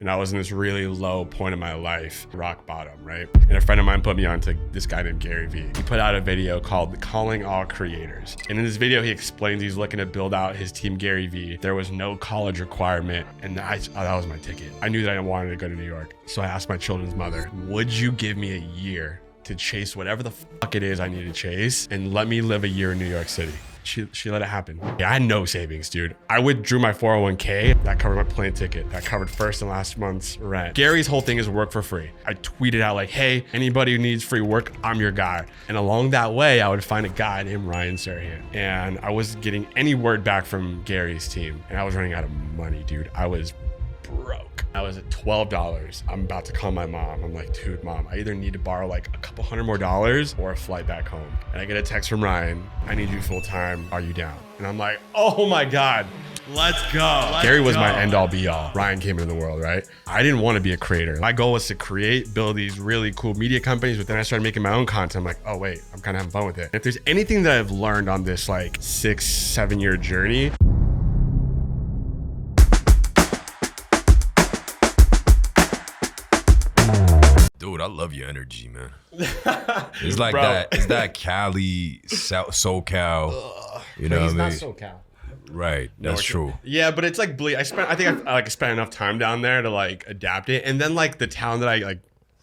And I was in this really low point in my life, rock bottom, right? And a friend of mine put me on to this guy named Gary Vee. He put out a video called Calling All Creators. And in this video, he explains he's looking to build out his team Gary Vee. There was no college requirement. And that was my ticket. I knew that I wanted to go to New York. So I asked my children's mother, would you give me a year to chase whatever the fuck it is I need to chase and let me live a year in New York City? She let it happen. Yeah, I had no savings, dude. I withdrew my 401k. That covered my plane ticket. That covered first and last month's rent. Gary's whole thing is work for free. I tweeted out like, hey, anybody who needs free work, I'm your guy. And along that way, I would find a guy named Ryan Serhant. And I wasn't getting any word back from Gary's team. And I was running out of money, dude. I was broke. I was at $12. I'm about to call my mom. I'm like, dude, mom, I either need to borrow like a couple $100 more or a flight back home. And I get a text from Ryan, I need you full time. Are you down? And I'm like, oh my God, let's go. Gary was my end all be all. Ryan came into the world, right? I didn't want to be a creator. My goal was to build these really cool media companies, but then I started making my own content. I'm like, oh wait, I'm kind of having fun with it. If there's anything that I've learned on this like 6-7 year journey, Dude, I love your energy, man. It's like that. It's that Cali, SoCal. You know what I mean? He's not SoCal. Right, that's true. Yeah, but it's like I think I spent enough time down there to like adapt it, and then like the town that I like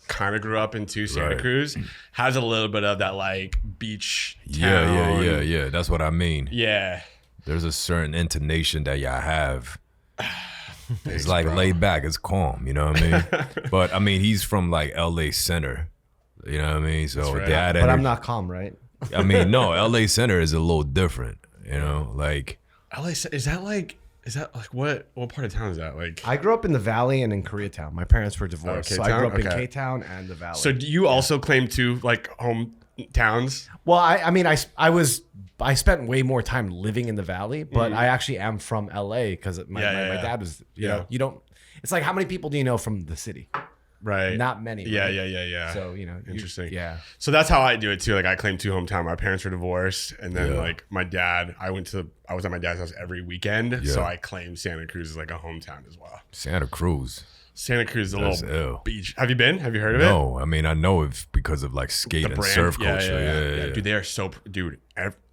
kind of grew up into, Santa Cruz, has a little bit of that like beach town. Yeah. That's what I mean. Yeah. There's a certain intonation that y'all have. Thanks, it's like bro. laid back, it's calm, you know what I mean? But I mean, he's from like LA Center, you know what I mean? So right. that But I'm not calm, right? I mean, no, LA Center is a little different, you know, like. LA, is that like what part of town is that? Like, I grew up in the Valley and in Koreatown. My parents were divorced, so I K-Town? grew up in Okay. K-Town and the Valley. so do you also claim two like hometowns? Well, I spent way more time living in the Valley, but I actually am from LA because my dad was, you don't, it's like, how many people do you know from the city? Right. Not many. Yeah, right? yeah. So, Interesting. Yeah. So that's how I do it too. Like I claim two hometown. My parents were divorced, and then like my dad, I was at my dad's house every weekend. Yeah. So I claim Santa Cruz is like a hometown as well. Santa Cruz. Santa Cruz is a That's little ill. beach. Have you been? Have you heard of it? No, I mean, I know it because of like skate and surf culture. Yeah. Dude, they are so,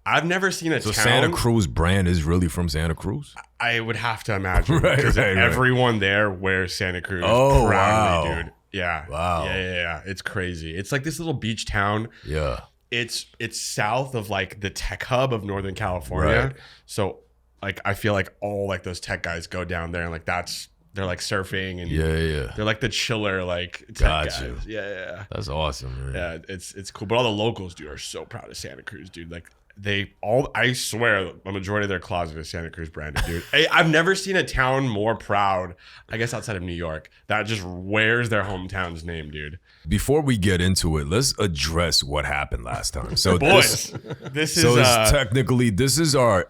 I've never seen a So town. Santa Cruz brand is really from Santa Cruz? I would have to imagine. Right, because right. everyone there wears Santa Cruz Oh, proudly, wow. dude. Yeah. Wow. Yeah. It's crazy. It's like this little beach town. Yeah. It's south of like the tech hub of Northern California. Right. So like I feel like all like those tech guys go down there and like they're like surfing and Yeah. they're like the chiller like tech Gotcha. guys. Yeah. That's awesome, man. Yeah, it's cool. But all the locals, dude, are so proud of Santa Cruz, dude. Like I swear the majority of their closet is Santa Cruz branded, dude. I've never seen a town more proud, I guess outside of New York, that just wears their hometown's name, dude. Before we get into it, let's address what happened last time. So Boys, this is it's technically this is our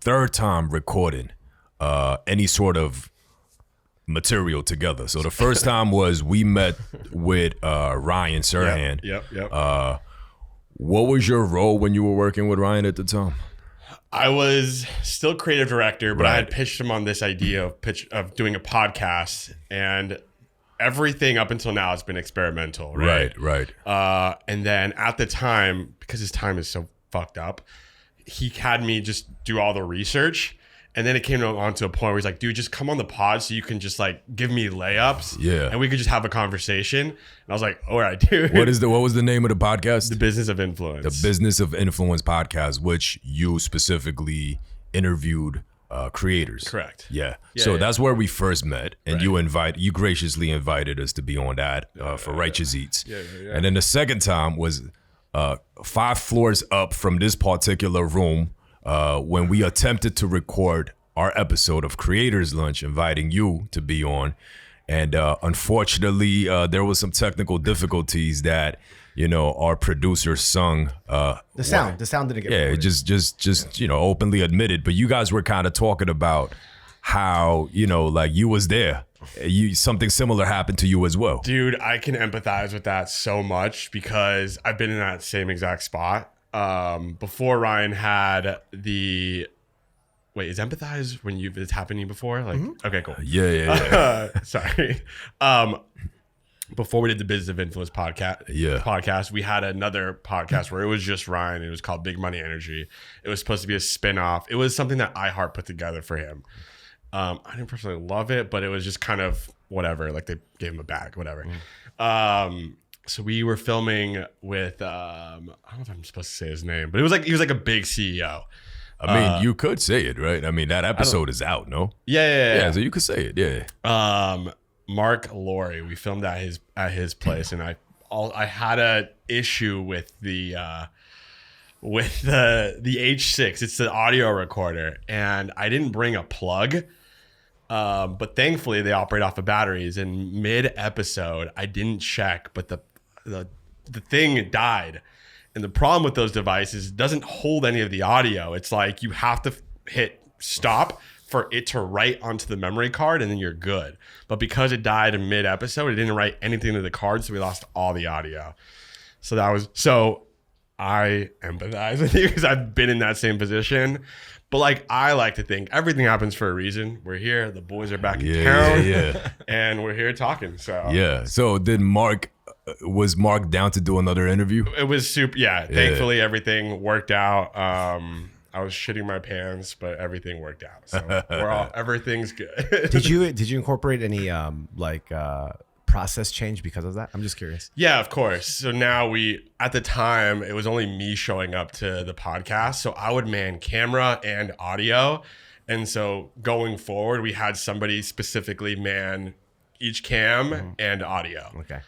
third time recording any sort of material together. So the first time was we met with Ryan Serhant. Yep. What was your role when you were working with Ryan at the time? I was still creative director, but I had Right. pitched him on this idea of doing a podcast, and everything up until now has been experimental, right? Right. And then at the time, because his time is so fucked up, he had me just do all the research. And then it came on to a point where he's like, dude, just come on the pod so you can just like give me layups. Yeah. And we could just have a conversation. And I was like, all right, dude. What was the name of the podcast? The Business of Influence? The Business of Influence podcast, which you specifically interviewed creators. Correct. Yeah. So that's where we first met, and Right. you graciously invited us to be on that for Righteous Eats. Yeah. And then the second time was 5 floors up from this particular room when we attempted to record our episode of Creators Lunch, inviting you to be on. And unfortunately, there was some technical difficulties that, our producer sung. The sound didn't get recorded. just openly admitted. But you guys were kind of talking about how, like you was there. Something similar happened to you as well. Dude, I can empathize with that so much because I've been in that same exact spot. Before Ryan had wait, is empathize when it's happened to you before? Like, okay, cool. Yeah. Sorry. Before we did the Business of Influence podcast, we had another podcast where it was just Ryan. It was called Big Money Energy. It was supposed to be a spinoff. It was something that iHeart put together for him. I didn't personally love it, but it was just kind of whatever. Like they gave him a bag, whatever. So we were filming with I don't know if I'm supposed to say his name, but he was like a big CEO. I mean, you could say it, right? I mean, that episode is out, no? Yeah. So you could say it, yeah. Mark Laurie, we filmed at his place, and I had a issue with the H6. It's the audio recorder, and I didn't bring a plug. But thankfully they operate off of batteries. And mid episode, I didn't check, but the thing died. And the problem with those devices, it doesn't hold any of the audio. It's like you have to hit stop for it to write onto the memory card, and then you're good. But because it died in mid episode, it didn't write anything to the card, so we lost all the audio. So I empathize with you because I've been in that same position. But like, I like to think everything happens for a reason. We're here, the boys are back in town, and we're here talking. So So was Mark down to do another interview? It was super. Yeah. Thankfully, everything worked out. I was shitting my pants, but everything worked out. So everything's good. Did you incorporate any process change because of that? I'm just curious. Yeah, of course. So now at the time, it was only me showing up to the podcast. So I would man camera and audio. And so going forward, we had somebody specifically man each cam and audio. Okay.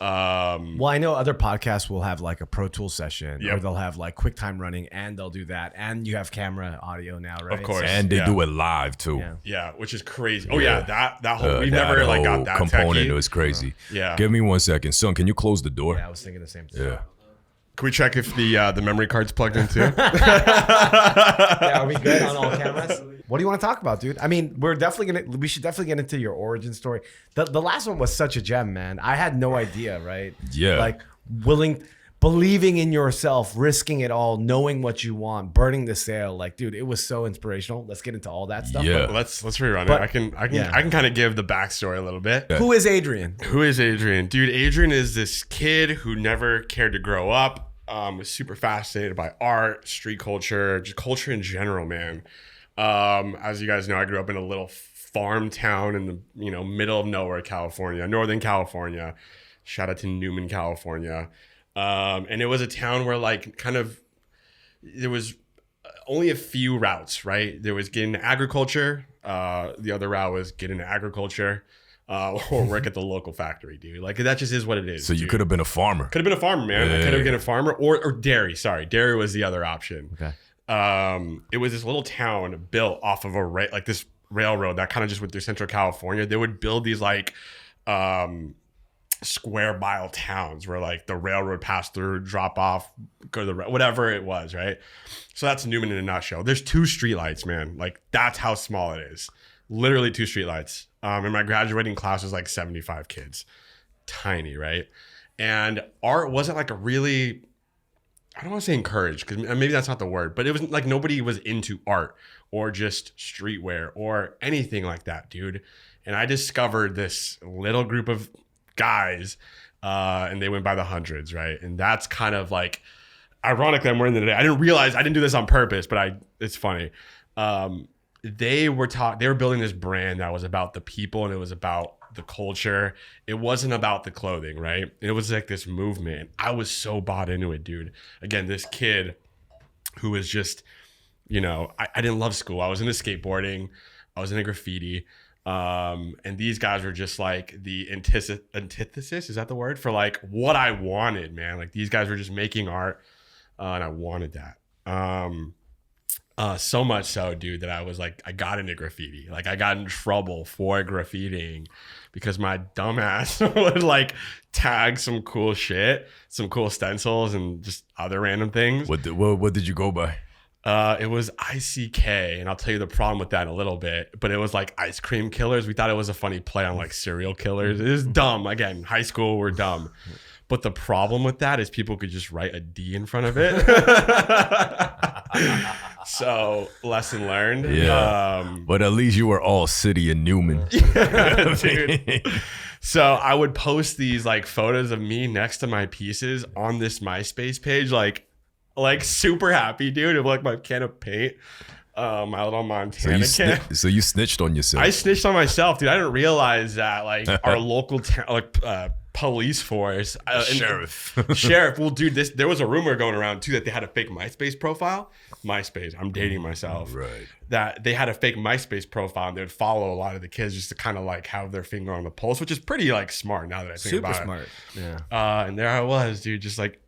Well, I know other podcasts will have like a Pro Tool session, or they'll have like QuickTime running, and they'll do that, and you have camera audio now, right? Of course, and they do it live too. Yeah, which is crazy. Oh yeah, that whole we never like got that component. Techie. It was crazy. Yeah, give me 1 second, son. Can you close the door? Yeah, I was thinking the same thing. Yeah. Can we check if the memory card's plugged in too? Yeah, are we good on all cameras? What do you want to talk about, dude? I mean, we should definitely get into your origin story. The last one was such a gem, man. I had no idea, right? Yeah. Like believing in yourself, risking it all, knowing what you want, burning the sail. Like, dude, it was so inspirational. Let's get into all that stuff. Yeah. Let's rerun it. I can kind of give the backstory a little bit. Who is Adrian? Dude, Adrian is this kid who never cared to grow up. Was super fascinated by art, street culture, just culture in general, man. As you guys know, I grew up in a little farm town in the middle of nowhere, California, Northern California. Shout out to Newman, California. And it was a town where like kind of there was only a few routes, right? There was get into agriculture. The other route was get into agriculture or work at the local factory, dude. Like that just is what it is. So you could have been a farmer. Could have been a farmer, man. I could have been a farmer or dairy. Sorry, dairy was the other option. Okay. It was this little town built off of this railroad that kind of just went through Central California. They would build these like square mile towns where like the railroad passed through, drop off, go to the whatever it was, right? So that's Newman in a nutshell. There's 2 streetlights, man. Like that's how small it is. Literally 2 streetlights. And my graduating class was like 75 kids. Tiny, right? And art wasn't like a really, I don't want to say encouraged because maybe that's not the word, but it was like nobody was into art or just streetwear or anything like that, dude. And I discovered this little group of guys and they went by the hundreds, right? And that's kind of like ironic that I'm wearing it today. I didn't realize I didn't do this on purpose, but it's funny. They were building this brand that was about the people and it was about the culture. It wasn't about the clothing, right? It was like this movement. I was so bought into it, dude. Again, this kid who was just, I didn't love school. I was into skateboarding. I was into graffiti. And these guys were just like the antithesis, is that the word? For like what I wanted, man. Like these guys were just making art and I wanted that. So much so, dude, that I got into graffiti. Like I got in trouble for graffitiing because my dumbass would like tag some cool shit, some cool stencils and just other random things. What did you go by? It was ICK, and I'll tell you the problem with that in a little bit, but it was like ice cream killers. We thought it was a funny play on like serial killers. It was dumb. Again, high school, we're dumb. But the problem with that is people could just write a D in front of it. So lesson learned. Yeah. But at least you were all city and Newman. Dude. So I would post these like photos of me next to my pieces on this MySpace page, like super happy, dude, of like my can of paint. My little Montana can. So you snitched on yourself. I snitched on myself, dude. I didn't realize that like our local police force, sheriff. Well, dude, there was a rumor going around too that they had a fake MySpace profile. I'm dating myself. Right. That they had a fake MySpace profile and they would follow a lot of the kids just to kind of like have their finger on the pulse, which is pretty like smart now that I think about it. Super smart. Yeah. And there I was, dude, just like,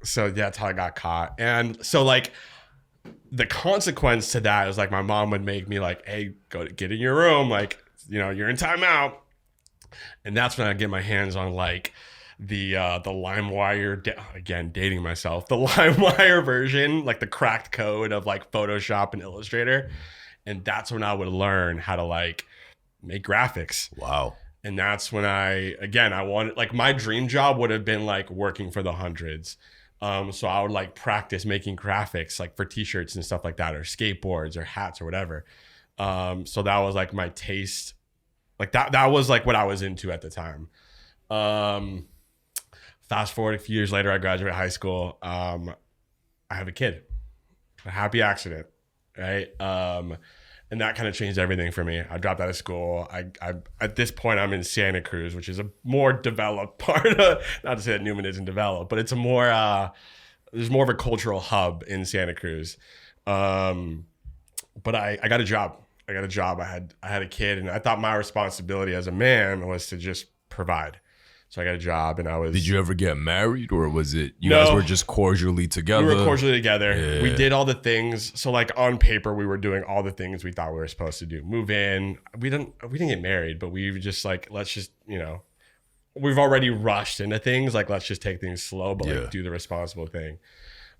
so that's how I got caught. And so like the consequence to that is like my mom would make me like, hey, get in your room. Like, you know, you're in timeout. And that's when I get my hands on like the LimeWire, again, dating myself, the LimeWire version, like the cracked code of like Photoshop and Illustrator. And that's when I would learn how to like make graphics. Wow. And that's when I wanted, like my dream job would have been like working for the hundreds. So I would like practice making graphics like for t-shirts and stuff like that, or skateboards or hats or whatever. So that was like my taste. Like that was like what I was into at the time. Fast forward a few years later, I graduate high school. I have a kid, a happy accident, right? And that kind of changed everything for me. I dropped out of school. I at this point, I'm in Santa Cruz, which is a more developed part of, not to say that Newman isn't developed, but it's a more, there's more of a cultural hub in Santa Cruz. But I got a job. I had a kid, and I thought my responsibility as a man was to just provide. So I got a job, and I was... Did you ever get married, or was it you guys were just cordially together? We were cordially together. Yeah. We did all the things. So like on paper, we were doing all the things we thought we were supposed to do. Move in. We didn't get married, but we were just like, let's just, you know, we've already rushed into things. Like, let's just take things slow, but like do the responsible thing.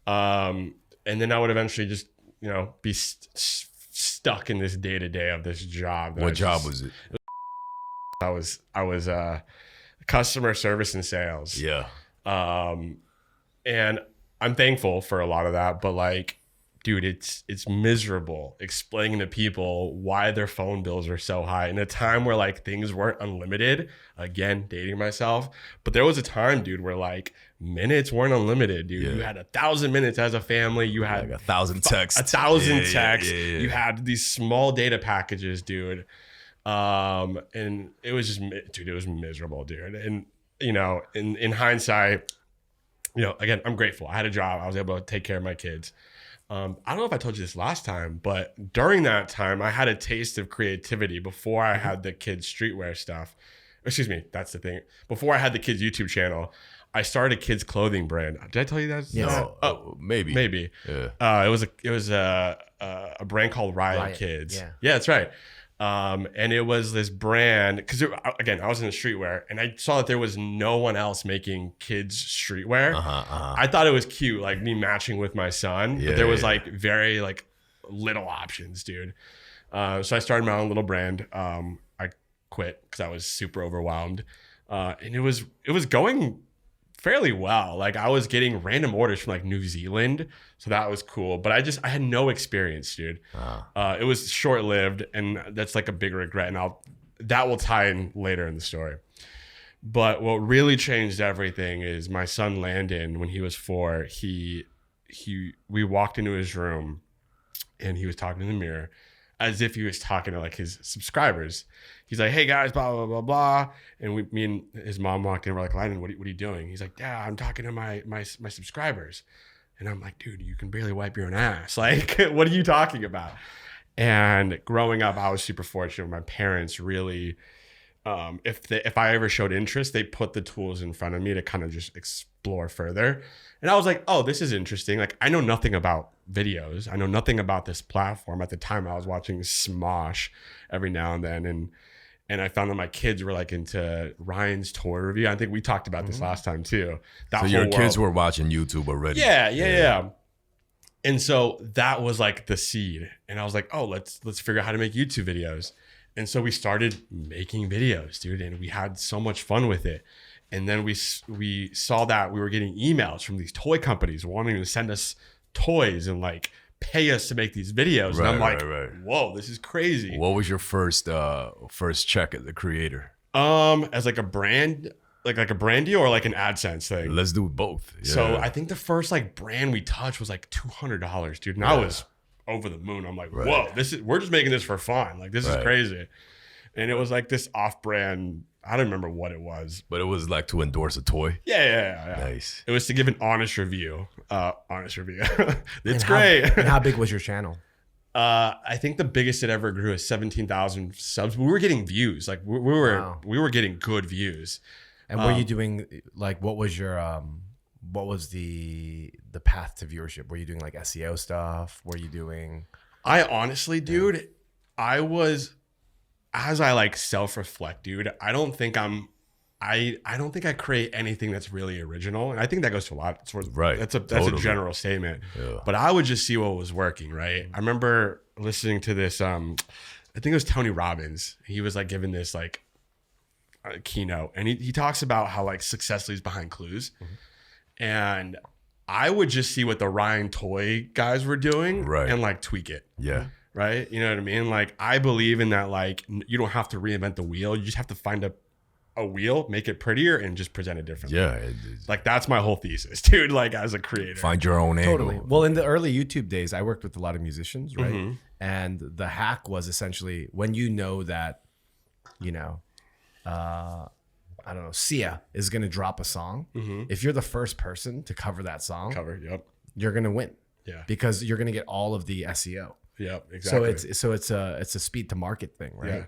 And then I would eventually just, you know, be stuck in this day-to-day of this job. What job was it? I was customer service and sales. Yeah. And I'm thankful for a lot of that, but like, dude, it's miserable explaining to people why their phone bills are so high in a time where like things weren't unlimited. Again, dating myself. But there was a time, dude, where like minutes weren't unlimited, dude. You had 1,000 minutes as a family. You had like 1,000 texts. 1,000 texts. You had these small data packages, dude. And it was just, dude, it was miserable, dude. And, you know, in hindsight, you know, again, I'm grateful. I had a job. I was able to take care of my kids. I don't know if I told you this last time, but during that time, I had a taste of creativity before I had the kids' streetwear stuff. Excuse me, that's the thing. Before I had the kids' YouTube channel, I started a kids' clothing brand. Did I tell you that? Yes. No, maybe. Yeah. It was a brand called Riot Kids. Yeah, that's right. And it was this brand, because again, I was in the streetwear and I saw that there was no one else making kids streetwear. I thought it was cute, like me matching with my son, but there was like very like little options, dude. So I started my own little brand. I quit because I was super overwhelmed. And it was going fairly well. Like I was getting random orders from like New Zealand. So that was cool. But I had no experience, dude. It was short-lived, and that's like a big regret. And that will tie in later in the story. But what really changed everything is my son Landon, when he was 4, we walked into his room and he was talking in the mirror as if he was talking to like his subscribers. He's like, hey guys, blah, blah, blah, blah. And me and his mom walked in. We're like, Landon, what are you doing? He's like, yeah, I'm talking to my subscribers. And I'm like, dude, you can barely wipe your own ass. Like, what are you talking about? And growing up, I was super fortunate. My parents really, if I ever showed interest, they put the tools in front of me to kind of just explore further. And I was like, oh, this is interesting. Like, I know nothing about videos. I know nothing about this platform. At the time, I was watching Smosh every now and then. And I found that my kids were like into Ryan's toy review. I think we talked about this last time too. So your kids were watching YouTube already. Yeah. And so that was like the seed. And I was like, oh, let's figure out how to make YouTube videos. And so we started making videos, dude. And we had so much fun with it. And then we saw that we were getting emails from these toy companies wanting to send us toys and like pay us to make these videos. And I'm like, whoa, this is crazy. What was your first check as a creator? As like a brand, like a brand deal or like an AdSense thing? Let's do both. Yeah. So I think the first like brand we touched was like $200, dude. And I was over the moon. I'm like, whoa, we're just making this for fun. Like this is crazy. And it was like this off-brand, I don't remember what it was. But it was like to endorse a toy? Yeah. Nice. It was to give an honest review. It's great. And how big was your channel? I think the biggest it ever grew is 17,000 subs. We were getting views. Like we were getting good views. And were you doing like, what was your, what was the path to viewership? Were you doing like SEO stuff? Were you doing? I honestly, dude, I was, as I like self-reflect, dude, I don't think I create anything that's really original. And I think that goes to a lot. That's a general statement. Yeah. But I would just see what was working, right? I remember listening to this, I think it was Tony Robbins. He was like giving this like keynote. And he talks about how like success leaves behind clues. Mm-hmm. And I would just see what the Ryan Toy guys were doing and like tweak it. Yeah. Right? You know what I mean? Like I believe in that, like you don't have to reinvent the wheel. You just have to find a wheel, make it prettier, and just present it differently. Yeah. Like that's my whole thesis, dude, like as a creator. Find your own angle. Totally. Well, in the early YouTube days, I worked with a lot of musicians, right? Mm-hmm. And the hack was essentially when you know that, you know, I don't know, Sia is going to drop a song. Mm-hmm. If you're the first person to cover that song, you're going to win. Yeah. Because you're going to get all of the SEO. Yeah, exactly. So it's a speed to market thing, right? Yeah.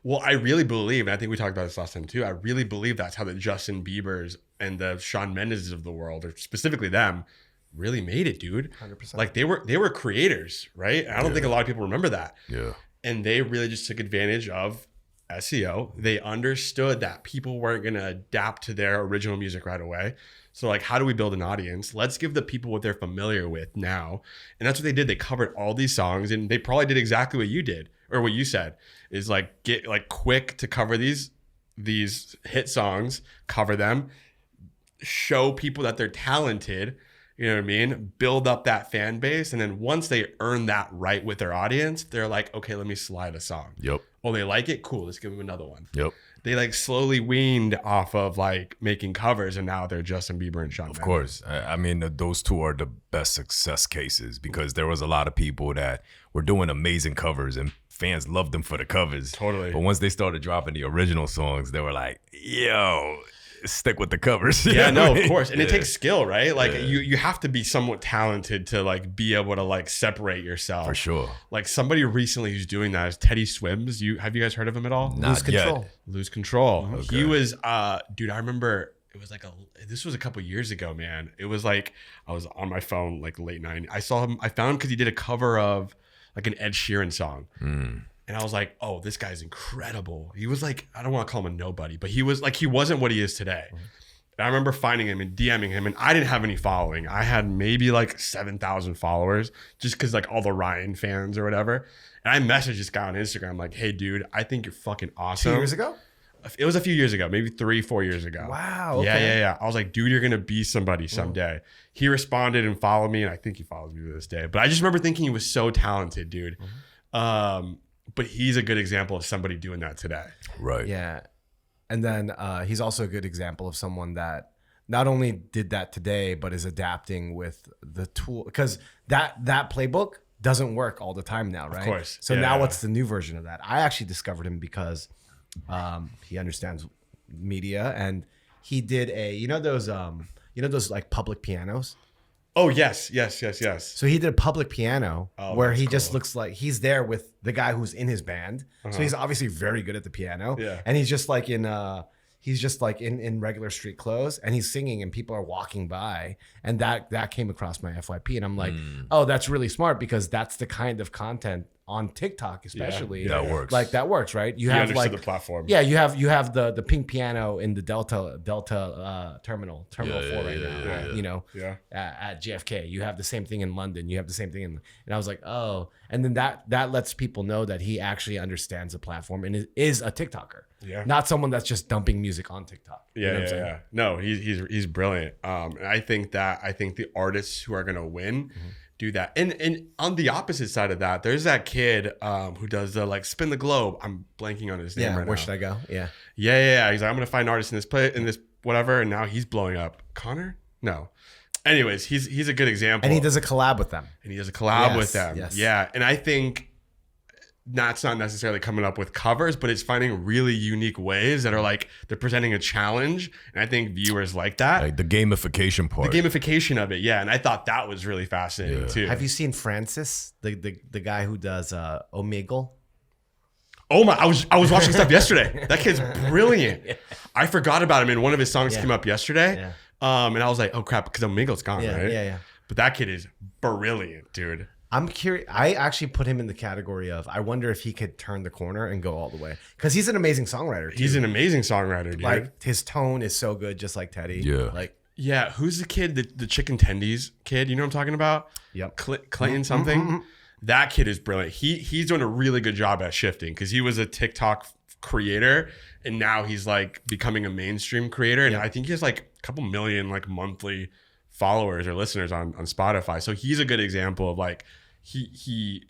Well, I really believe, and I think we talked about this last time too. I really believe that's how the Justin Biebers and the Shawn Mendes of the world, or specifically them, really made it, dude. 100%. Like they were creators, right? And I don't think a lot of people remember that. Yeah. And they really just took advantage of SEO. They understood that people weren't going to adapt to their original music right away. So like, how do we build an audience? Let's give the people what they're familiar with now. And that's what they did. They covered all these songs, and they probably did exactly what you did, or what you said, is like get like quick to cover these hit songs, cover them, show people that they're talented, you know what I mean? Build up that fan base. And then once they earn that right with their audience, they're like, okay, let me slide a song. Yep. Oh, they like it? Cool. Let's give them another one. Yep. They like slowly weaned off of like making covers, and now they're Justin Bieber and Shawn Mendes. Of course. I mean, those two are the best success cases because there was a lot of people that were doing amazing covers and fans loved them for the covers. Totally. But once they started dropping the original songs, they were like, yo, stick with the covers. Yeah, no, of course. And it takes skill, right? Like you have to be somewhat talented to like be able to like separate yourself. For sure. Like somebody recently who's doing that is Teddy Swims. Have you guys heard of him at all? Not Lose Control. Okay. He was dude, I remember it was like this was a couple years ago, man. It was like I was on my phone like late night. I saw him, I found him because he did a cover of like an Ed Sheeran song. And I was like, oh, this guy's incredible. He was like, I don't want to call him a nobody, but he was like, he wasn't what he is today. And I remember finding him and DMing him, and I didn't have any following. I had maybe like 7,000 followers just because like all the Ryan fans or whatever. And I messaged this guy on Instagram like, hey, dude, I think you're fucking awesome. 2 years ago? It was a few years ago, maybe 3-4 years ago. Wow. Okay. Yeah. I was like, dude, you're going to be somebody someday. He responded and followed me, and I think he follows me to this day. But I just remember thinking he was so talented, dude. But he's a good example of somebody doing that today. Right. Yeah. And then he's also a good example of someone that not only did that today, but is adapting with the tool. Because that playbook doesn't work all the time now, right? Of course. So now what's the new version of that? I actually discovered him because he understands media, and he did those like public pianos. Oh, yes. So he did a public piano where he just cool. looks like he's there with the guy who's in his band. So he's obviously very good at the piano. Yeah. And he's just like in regular street clothes, and he's singing, and people are walking by, and that came across my FYP, and I'm like, oh, that's really smart, because that's the kind of content on TikTok, especially. That works. Like that works, right? You He have understood like the platform. Yeah, you have the pink piano in the Delta terminal 4 right now. You know, at JFK. You have the same thing in London. You have the same thing and I was like, oh, and then that lets people know that he actually understands the platform and is a TikToker. Yeah. Not someone that's just dumping music on TikTok. Yeah, You know what I'm saying? No, he's brilliant. And I think the artists who are gonna win, do that. And on the opposite side of that, there's that kid who does the like spin the globe. I'm blanking on his name right now. Where should I go? Yeah. He's like, I'm gonna find artists in this play in this whatever, and now he's blowing up. Connor? No. Anyways, he's a good example. And he does a collab with them. Yes. Yeah. And I think that's not necessarily coming up with covers, but it's finding really unique ways that are like they're presenting a challenge. And I think viewers like that. Like the gamification part. The gamification of it, yeah. And I thought that was really fascinating too. Have you seen Francis, the guy who does Omegle? Oh my! I was watching stuff yesterday. That kid's brilliant. I forgot about him, and one of his songs came up yesterday. Yeah. And I was like, oh crap, because Omegle's gone, right? Yeah. But that kid is brilliant, dude. I'm curious. I actually put him in the category of I wonder if he could turn the corner and go all the way, because he's an amazing songwriter. Too. He's an amazing songwriter, dude. Like his tone is so good, just like Teddy. Yeah. Like yeah. Who's the kid? The chicken tendies kid. You know what I'm talking about? Yep. Clayton something. That kid is brilliant. He's doing a really good job at shifting, because he was a TikTok creator and now he's like becoming a mainstream creator. And I think he has like a couple million like monthly followers or listeners on Spotify. So he's a good example of like he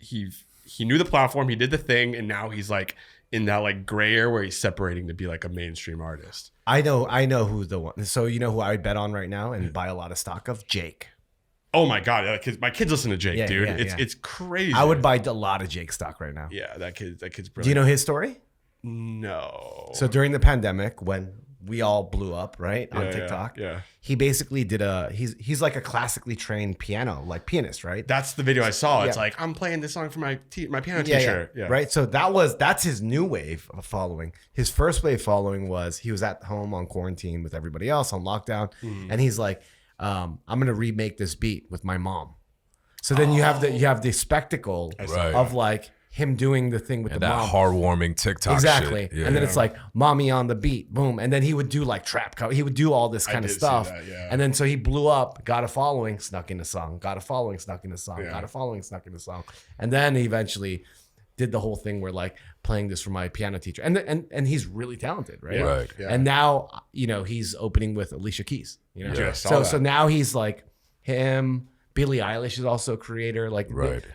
knew the platform, he did the thing, and now he's like in that like gray area where he's separating to be like a mainstream artist. I know who's the one. So you know who I would bet on right now and buy a lot of stock of? Jake. Oh my God. My kids listen to Jake, dude. It's crazy. I would buy a lot of Jake stock right now. Yeah, that kid's brilliant. Do you know his story? No. So during the pandemic, when we all blew up, right, on TikTok, he basically did he's like a classically trained pianist, right? That's the video I saw. It's like, I'm playing this song for my piano teacher. Yeah. Right. So that's his new wave of following. His first wave following was he was at home on quarantine with everybody else on lockdown, and he's like, I'm gonna remake this beat with my mom. So then you have the spectacle of like him doing the thing with the mom. That heartwarming TikTok exactly. shit. Yeah. And then it's like mommy on the beat, boom. And then he would do like trap cover. He would do all this kind of stuff. And then so he blew up, got a following, snuck in a song, got a following, snuck in a song, got a following, snuck in a song. And then he eventually did the whole thing where like playing this for my piano teacher. And he's really talented, right? Right. Yeah. And now, he's opening with Alicia Keys. So now he's like him, Billie Eilish is also a creator. Like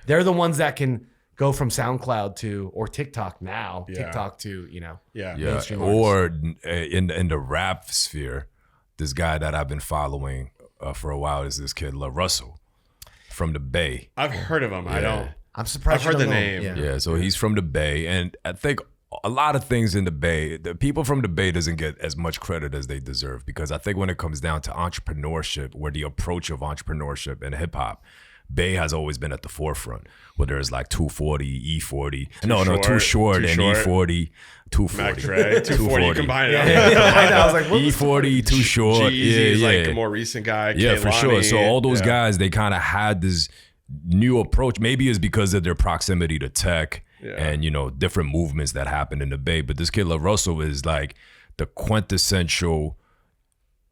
they're the ones that can go from SoundCloud or TikTok now, TikTok to, mainstream or in the rap sphere, this guy that I've been following for a while is this kid, La Russell from the Bay. I've heard of him. I'm surprised. I've heard the name. Yeah, so he's from the Bay, and I think a lot of things in the Bay, the people from the Bay doesn't get as much credit as they deserve, because I think when it comes down to entrepreneurship, or the approach of entrepreneurship and hip hop, Bay has always been at the forefront, whether it's like 240, E40. Too short and E40, 240. 240 combined. I was like, E40, Too Short. He's like a more recent guy. Yeah, for sure. So all those guys, they kind of had this new approach. Maybe it's because of their proximity to tech and, different movements that happened in the Bay. But this kid, La Russell, is like the quintessential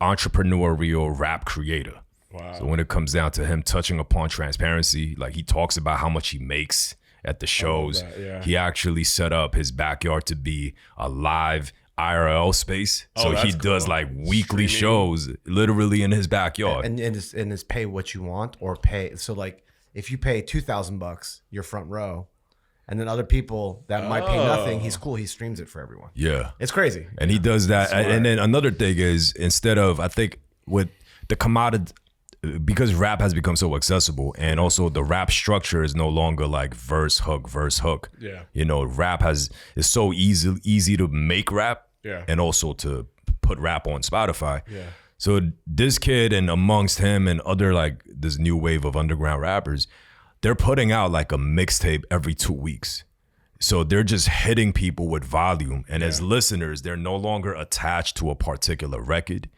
entrepreneurial rap creator. Wow. So when it comes down to him touching upon transparency, like he talks about how much he makes at the shows. He actually set up his backyard to be a live IRL space. So he does like weekly shows literally in his backyard. And is pay what you want or pay. So like if you pay $2,000, you're front row. And then other people that might pay nothing, he's cool. He streams it for everyone. Yeah. It's crazy. And he does that. And then another thing is, instead of, I think with the commodity, because rap has become so accessible, and also the rap structure is no longer like verse hook. Yeah. Rap is so easy to make rap and also to put rap on Spotify. Yeah. So this kid, and amongst him and other like this new wave of underground rappers, they're putting out like a mixtape every 2 weeks. So they're just hitting people with volume. And as listeners, they're no longer attached to a particular record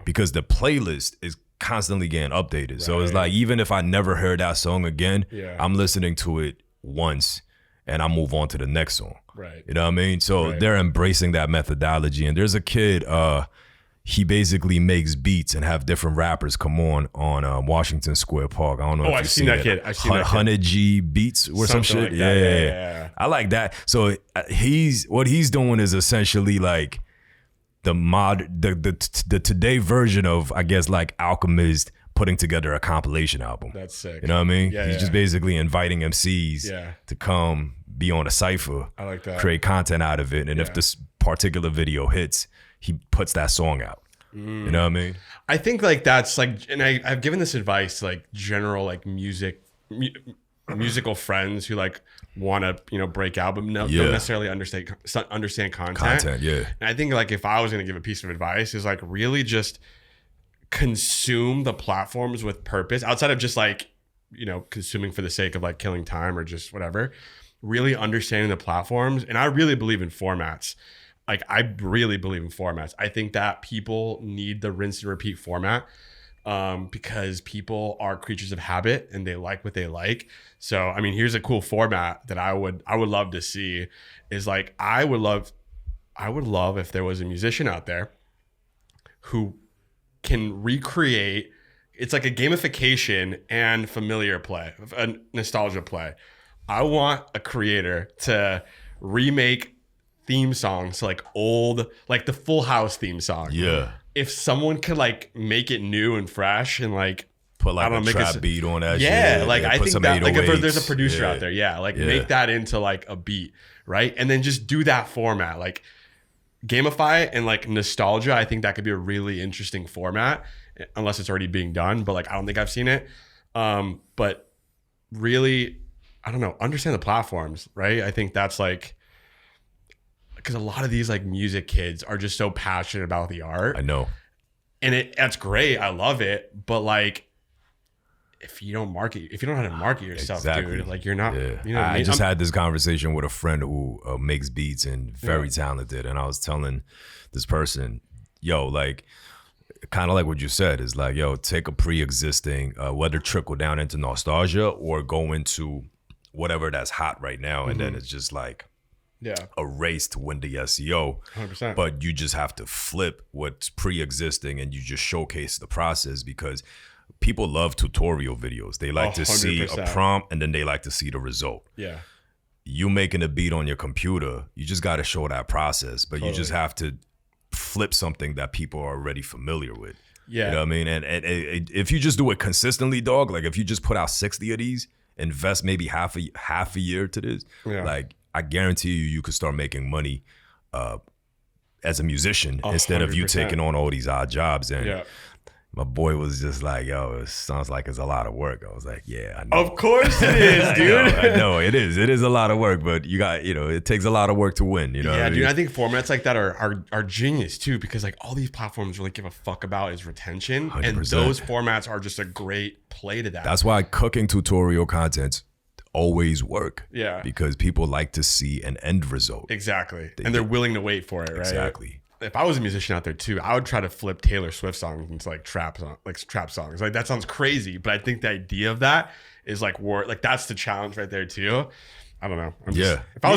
because the playlist is constantly getting updated. Right. So it's like, even if I never heard that song again, I'm listening to it once and I move on to the next song. Right. You know what I mean? So they're embracing that methodology. And there's a kid, he basically makes beats and have different rappers come on Washington Square Park. I don't know if you've seen that kid. I've seen that 100 G Beats or some shit. Like yeah. I like that. So what he's doing is essentially like the today version of, I guess, like Alchemist, putting together a compilation album. That's sick. You know what I mean? Yeah, He's just basically inviting MCs to come be on a cypher. I like that. Create content out of it. And if this particular video hits, he puts that song out. You know what I mean? I think like that's like, and I've given this advice to like general like musical friends who like want to, you know, break out, but don't necessarily understand content. Yeah. And I think like if I was going to give a piece of advice is like really just consume the platforms with purpose outside of just like, you know, consuming for the sake of like killing time or just whatever. Really understanding the platforms. And I really believe in formats. Like I really believe in formats. I think that people need the rinse and repeat format because people are creatures of habit and they like what they like. So, I mean, here's a cool format that I would love to see is like, I would love if there was a musician out there who can recreate, it's like a gamification and familiar play, a nostalgia play. I want a creator to remake theme songs like old, like the Full House theme song. Yeah. If someone could like make it new and fresh and like put like a trap beat on that shit. Like I think that like if there's a producer out there, make that into like a beat, right? And then just do that format, like gamify it and like nostalgia. I think that could be a really interesting format unless it's already being done, but like I don't think I've seen it. But really, I don't know, understand the platforms, right? I think that's like, because a lot of these like music kids are just so passionate about the art. I know. And that's great. I love it. But like, if you don't know how to market yourself, dude, like you're not, you know what I mean? I just had this conversation with a friend who makes beats and very talented. And I was telling this person, yo, like, kind of like what you said is like, yo, take a pre-existing, whether trickle down into nostalgia or go into whatever that's hot right now. And then it's just like, a race to win the SEO. 100%. But you just have to flip what's pre-existing and you just showcase the process because people love tutorial videos. They like to see a prompt and then they like to see the result. Yeah. You making a beat on your computer, you just got to show that process, but you just have to flip something that people are already familiar with. Yeah. You know what I mean? And if you just do it consistently, dog, like if you just put out 60 of these, invest maybe half a year to this, like I guarantee you could start making money as a musician 100%. Instead of you taking on all these odd jobs. And my boy was just like, yo, it sounds like it's a lot of work. I was like, yeah, I know. Of course it is, dude. I know it is. It is a lot of work, but you got, you know, it takes a lot of work to win, you know? Yeah, dude, I think formats like that are genius too, because like all these platforms really give a fuck about is retention. 100%. And those formats are just a great play to that. That's why cooking tutorial content always work. Yeah. Because people like to see an end result. Exactly. And they're willing to wait for it, right? Exactly. If I was a musician out there too, I would try to flip Taylor Swift songs into like trap songs. Like that sounds crazy, but I think the idea of that is like that's the challenge right there too. I don't know. If I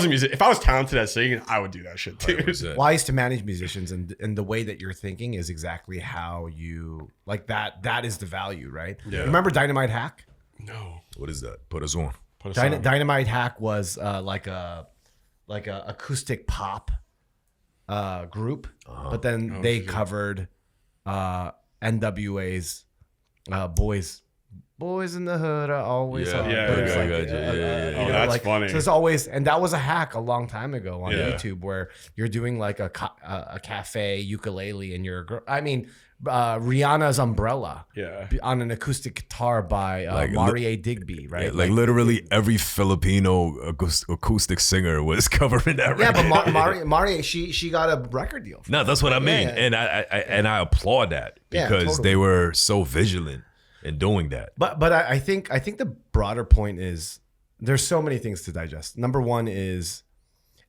was talented at singing, I would do that shit too. 100%. Well, I used to manage musicians, and the way that you're thinking is exactly how you like that. That is the value, right? Yeah. Remember Dynamite Hack? No. What is that? Put us on. Dynamite Hack was like a acoustic pop group, but then they covered NWA's Boys in the Hood are always on. That's funny. So it's always, and that was a hack a long time ago on YouTube where you're doing like a cafe ukulele and Rihanna's Umbrella on an acoustic guitar by Marie Digby, right? Like literally every Filipino acoustic singer was covering that. Yeah, but Marie, she got a record deal. No, that's what I mean, and I applaud that because they were so vigilant in doing that. But I think the broader point is there's so many things to digest. Number one is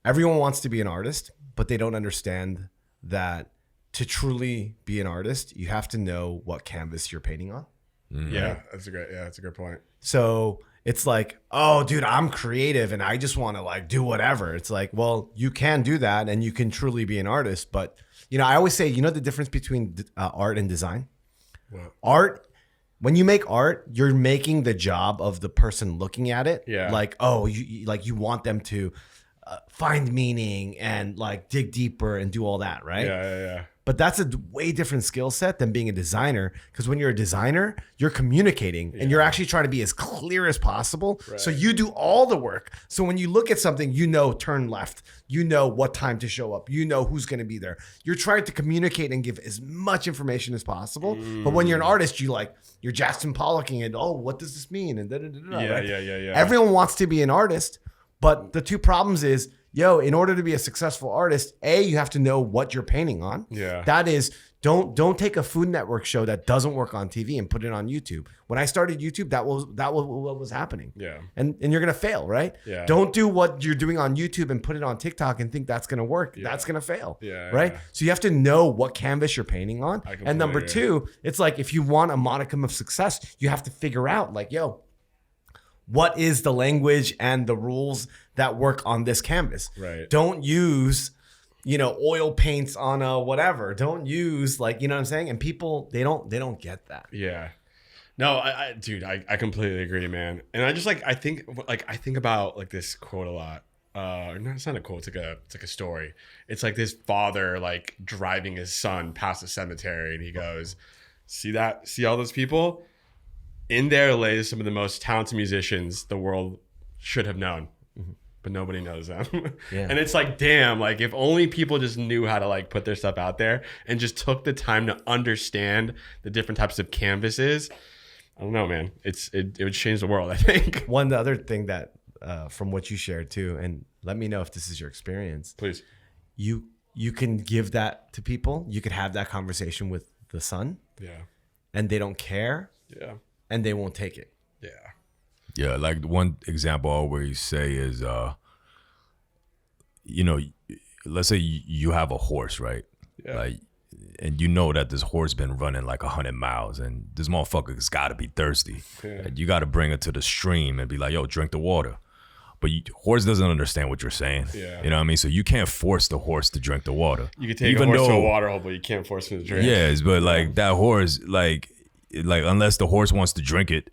everyone wants to be an artist, but they don't understand that to truly be an artist, you have to know what canvas you're painting on. Mm-hmm. Yeah, that's a good point. So it's like, oh, dude, I'm creative and I just want to like do whatever. It's like, well, you can do that and you can truly be an artist. But, I always say, the difference between art and design? What? Art, when you make art, you're making the job of the person looking at it. Yeah. Like, oh, you want them to find meaning and like dig deeper and do all that, right? Yeah. But that's a way different skill set than being a designer. Because when you're a designer, you're communicating and you're actually trying to be as clear as possible. Right. So you do all the work. So when you look at something, you know, turn left, you know what time to show up, you know who's going to be there. You're trying to communicate and give as much information as possible. But when you're an artist, you're Jackson Pollocking it. Oh, what does this mean? And Yeah. Everyone wants to be an artist, but the two problems is, in order to be a successful artist, you have to know what you're painting on. Yeah. That is, don't take a Food Network show that doesn't work on TV and put it on YouTube. When I started YouTube, that was what was happening. Yeah. And you're gonna fail, right? Yeah. Don't do what you're doing on YouTube and put it on TikTok and think that's gonna work. Yeah. That's gonna fail. Yeah. Right. Yeah. So you have to know what canvas you're painting on. And number two, it's like if you want a modicum of success, you have to figure out like, what is the language and the rules that work on this canvas? Right. Don't use, oil paints on a whatever. Don't use like, you know what I'm saying? And people, they don't get that. Yeah. No, dude, I completely agree, man. And I just I think about like this quote a lot. No, it's not a quote. It's like a story. It's like this father like driving his son past a cemetery, and he goes, "See all those people? In there lays some of the most talented musicians the world should have known, but nobody knows them." Yeah. And it's like, damn, like if only people just knew how to like put their stuff out there and just took the time to understand the different types of canvases. I don't know, man. It would change the world, I think. One other thing that from what you shared too, and let me know if this is your experience. Please. You can give that to people. You could have that conversation with the son. Yeah. And they don't care. Yeah. And they won't take it. Yeah. Yeah, like one example I always say is, let's say you have a horse, right? Yeah. Like, and you know that this horse been running like 100 miles, and this motherfucker's got to be thirsty. Yeah. And you got to bring it to the stream and be like, "Yo, drink the water." But horse doesn't understand what you're saying. Yeah. You know what I mean? So you can't force the horse to drink the water. You can take a horse to a water hole, but you can't force him to drink. Yes, but like that horse, like unless the horse wants to drink it,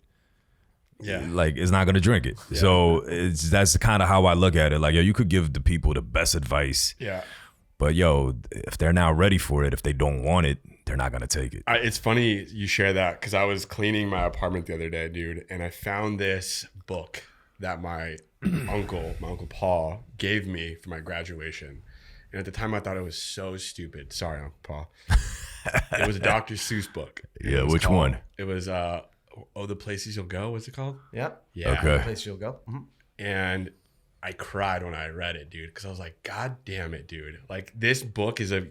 like it's not gonna drink it. Yeah. So that's kind of how I look at it. Like, you could give the people the best advice. Yeah. But if they're not ready for it, if they don't want it, they're not gonna take it. It's funny you share that because I was cleaning my apartment the other day, dude, and I found this book that my uncle Paul gave me for my graduation. And at the time I thought it was so stupid. Sorry, Uncle Paul. It was a Dr. Seuss book. Yeah, which one? It was The Places You'll Go. What's it called? Yep. Yeah. Okay. The Places You'll Go. Mm-hmm. And I cried when I read it, dude, because I was like, God damn it, dude. Like, this book is a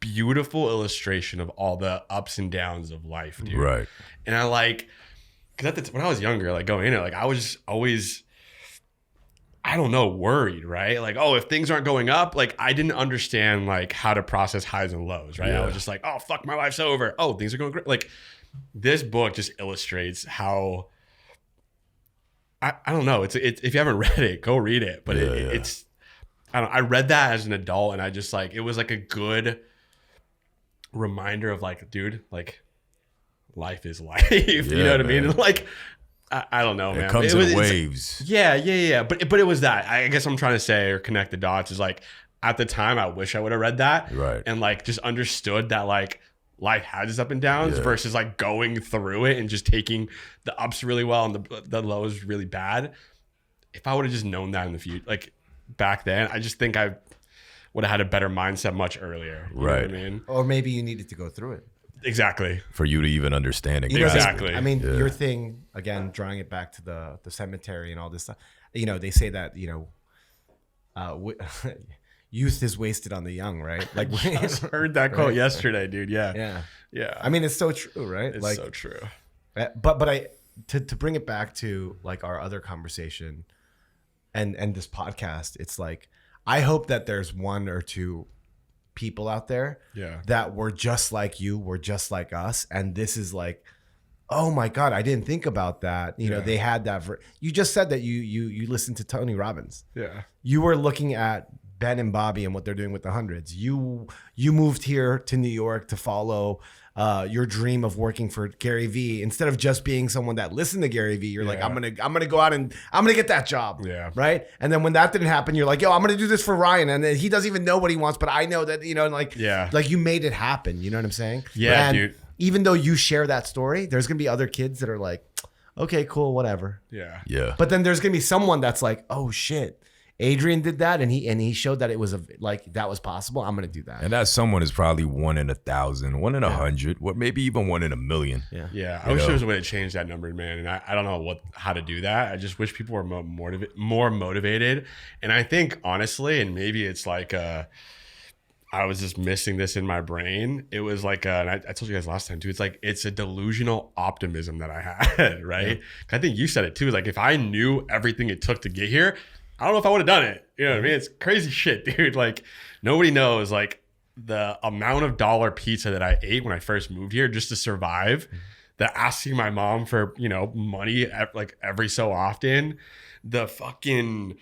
beautiful illustration of all the ups and downs of life, dude. Right. And I because when I was younger, like going in it, like I was always, I don't know, worried, right? Like, if things aren't going up, like I didn't understand like how to process highs and lows, right? Yeah. I was just like, oh, fuck, my life's over. Oh, things are going great. Like, this book just illustrates how, I don't know. It's if you haven't read it, go read it. But it's, I read that as an adult, and I just like, it was like a good reminder of like, dude, like life is life. You know what I mean? And like, I don't know, man. It comes in waves. Yeah. But it was that. I guess I'm trying to say or connect the dots is like, at the time, I wish I would have read that. Right. And like just understood that like life has its up and downs versus like going through it and just taking the ups really well and the lows really bad. If I would have just known that in the future, like back then, I just think I would have had a better mindset much earlier. You know what I mean? Or maybe you needed to go through it. Exactly. For you to even understand it. Exactly. I mean, your thing, again, drawing it back to the cemetery and all this stuff, they say that, youth is wasted on the young, right? Like, I heard that quote yesterday, dude. Yeah. I mean, it's so true, right? It's so true. But to bring it back to like our other conversation and this podcast, it's like, I hope that there's one or two people out there that were just like you, were just like us, and this is like, oh my God, I didn't think about that. They had that. You just said that you listened to Tony Robbins. Yeah. You were looking at Ben and Bobby and what they're doing with the hundreds. You moved here to New York to follow your dream of working for Gary Vee. Instead of just being someone that listened to Gary Vee, you're like, I'm gonna go out and I'm gonna get that job. Yeah. Right. And then when that didn't happen, you're like, yo, I'm gonna do this for Ryan. And then he doesn't even know what he wants, but I know that, like you made it happen. You know what I'm saying? Yeah, and dude. Even though you share that story, there's gonna be other kids that are like, okay, cool, whatever. Yeah. Yeah. But then there's gonna be someone that's like, oh shit, Adrian did that, and he showed that it was that was possible. I'm gonna do that. And that someone is probably 1 in 1,000, 1 in 100, what maybe even 1 in 1,000,000. Yeah. I wish there was a way to change that number, man. And I don't know how to do that. I just wish people were more motivated. And I think honestly, and maybe it's like I was just missing this in my brain. It was like, and I told you guys last time too, it's a delusional optimism that I had, right? Yeah. I think you said it too. Like if I knew everything it took to get here, I don't know if I would have done it. You know what I mean? It's crazy shit, dude. Like nobody knows like the amount of dollar pizza that I ate when I first moved here just to survive, the asking my mom for, money like every so often, the fucking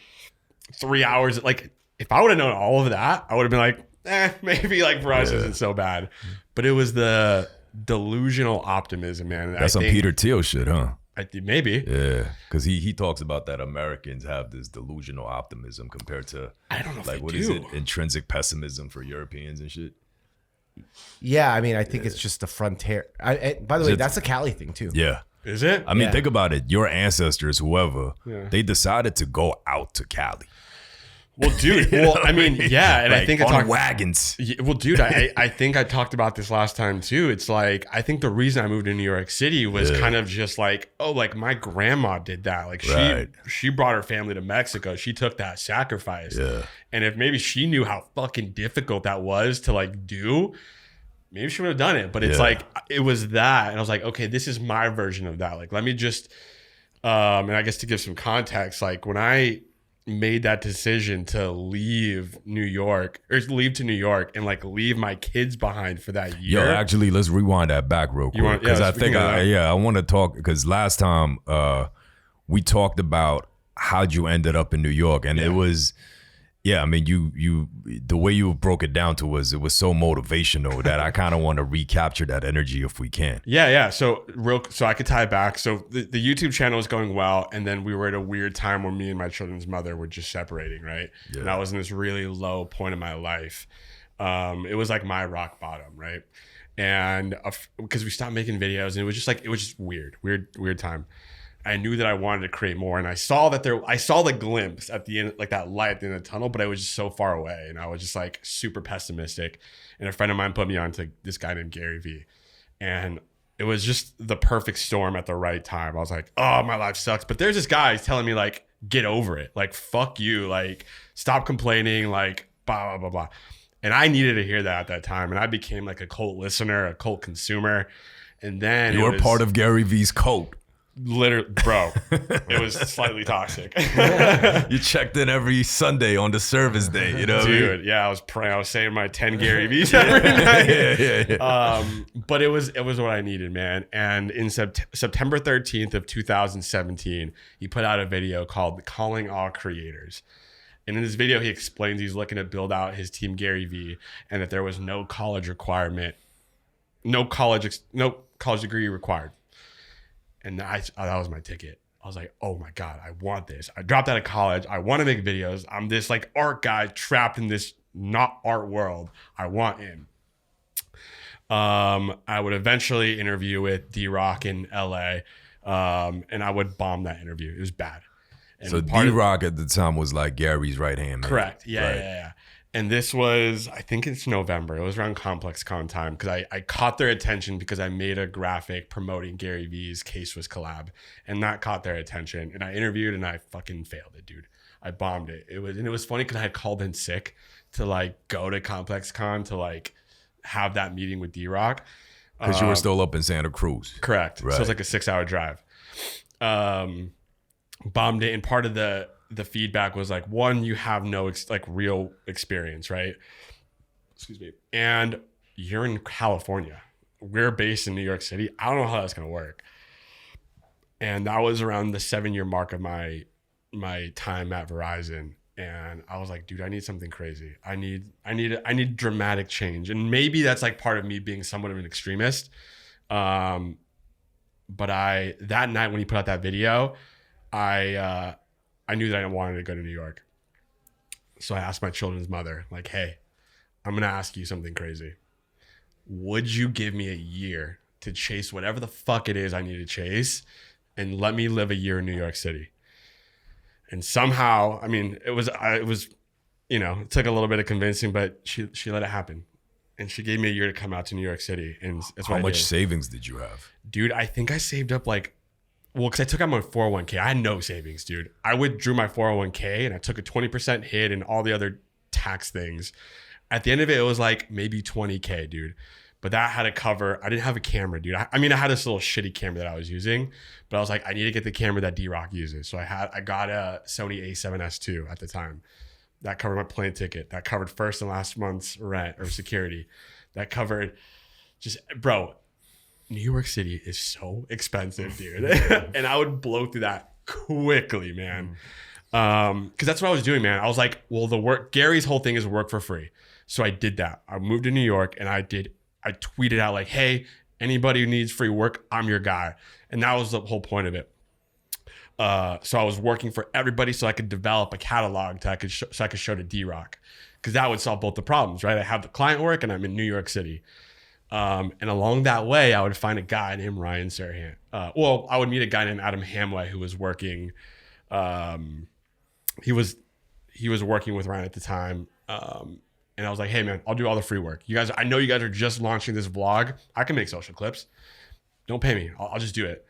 3 hours. Like if I would have known all of that, I would have been like, maybe like for us isn't so bad. But it was the delusional optimism, man. That's some Peter Thiel shit, huh? I think maybe. Yeah, because he talks about that Americans have this delusional optimism compared to, I don't know if like, what is it? Intrinsic pessimism for Europeans and shit. Yeah, I mean, I think it's just the frontier. By the way, that's a Cali thing too. Yeah. Is it? I mean, think about it. Your ancestors, whoever, they decided to go out to Cali. Well, dude. Well, I mean, yeah, and like I think on wagons. Well, dude, I think I talked about this last time too. It's like I think the reason I moved to New York City was kind of just like, oh, like my grandma did that. Like she brought her family to Mexico. She took that sacrifice. Yeah. And if maybe she knew how fucking difficult that was to like do, maybe she would have done it. But it's like it was that, and I was like, okay, this is my version of that. Like, let me just, and I guess to give some context, like when I made that decision to leave New York and like leave my kids behind for that year. Yo, actually, let's rewind that back real quick because I think I want to talk because last time we talked about how'd you ended up in New York, and it was. Yeah, I mean, you the way you broke it down to was it was so motivational that I kind of want to recapture that energy if we can. Yeah. So I could tie it back. So the YouTube channel was going well, and then we were at a weird time where me and my children's mother were just separating, right? Yeah. And I was in this really low point in my life. It was like my rock bottom, right? And because we stopped making videos, and it was just weird time. I knew that I wanted to create more, and I saw the glimpse at the end, like that light at the end of the tunnel, but I was just so far away, and I was just like super pessimistic. And a friend of mine put me on to this guy named Gary Vee, and it was just the perfect storm at the right time. I was like, oh, my life sucks, but there's this guy telling me like, get over it, like fuck you, like stop complaining, like blah blah blah blah. And I needed to hear that at that time, and I became like a cult listener, a cult consumer, and then you were part of Gary Vee's cult. Literally, bro, it was slightly toxic. You checked in every Sunday on the service day, you know, dude. Yeah, I was praying. I was saying my 10 Gary V's every night. Yeah. But it was what I needed, man. And in September 13th of 2017, he put out a video called "Calling All Creators." And in this video, he explains he's looking to build out his team Gary Vee, and that there was no college requirement, no college degree required. And that was my ticket. I was like, oh my God, I want this. I dropped out of college. I want to make videos. I'm this like art guy trapped in this not art world. I want in. I would eventually interview with D-Rock in LA. And I would bomb that interview. It was bad. And so D-Rock at the time was like Gary's right hand man. Correct. Yeah. And this was, I think it's November. It was around ComplexCon time because I caught their attention because I made a graphic promoting Gary Vee's Case Was collab, and that caught their attention. And I interviewed and I fucking failed it, dude. I bombed it. It was funny because I had called in sick to like go to ComplexCon to like have that meeting with D-Rock. Because you were still up in Santa Cruz. Correct. Right. So it was like a 6-hour drive. Bombed it, and part of the feedback was like, one, you have no real experience, right? Excuse me. And you're in California. We're based in New York City. I don't know how that's going to work. And that was around the 7-year mark of my time at Verizon. And I was like, dude, I need something crazy. I need dramatic change. And maybe that's like part of me being somewhat of an extremist. But that night when he put out that video, I knew that I wanted to go to New York. So I asked my children's mother, like, hey, I'm going to ask you something crazy. Would you give me a year to chase whatever the fuck it is I need to chase and let me live a year in New York City? And somehow, I mean, it was, you know, it took a little bit of convincing, but she let it happen. And she gave me a year to come out to New York City. And that's how much savings did you have? Dude, I think I saved up like, well, because I took out my 401k. I had no savings, dude. I withdrew my 401k and I took a 20% hit and all the other tax things. At the end of it, it was like maybe 20k, dude. But that had to cover, I didn't have a camera, dude. I mean, I had this little shitty camera that I was using, but I was like, I need to get the camera that D-Rock uses. So I got a Sony A7S II at the time. That covered my plane ticket. That covered first and last month's rent or security. That covered just, bro, New York City is so expensive, dude. And I would blow through that quickly, man. Because that's what I was doing, man. I was like, well, Gary's whole thing is work for free. So I did that. I moved to New York and I tweeted out like, hey, anybody who needs free work, I'm your guy. And that was the whole point of it. So I was working for everybody so I could develop a catalog so I could show to D-Rock, because that would solve both the problems, right? I have the client work and I'm in New York City. And along that way, I would find a guy named Ryan Serhant. I would meet a guy named Adam Hamway who was working. He was working with Ryan at the time. And I was like, hey man, I'll do all the free work. You guys, I know you guys are just launching this vlog. I can make social clips. Don't pay me. I'll just do it.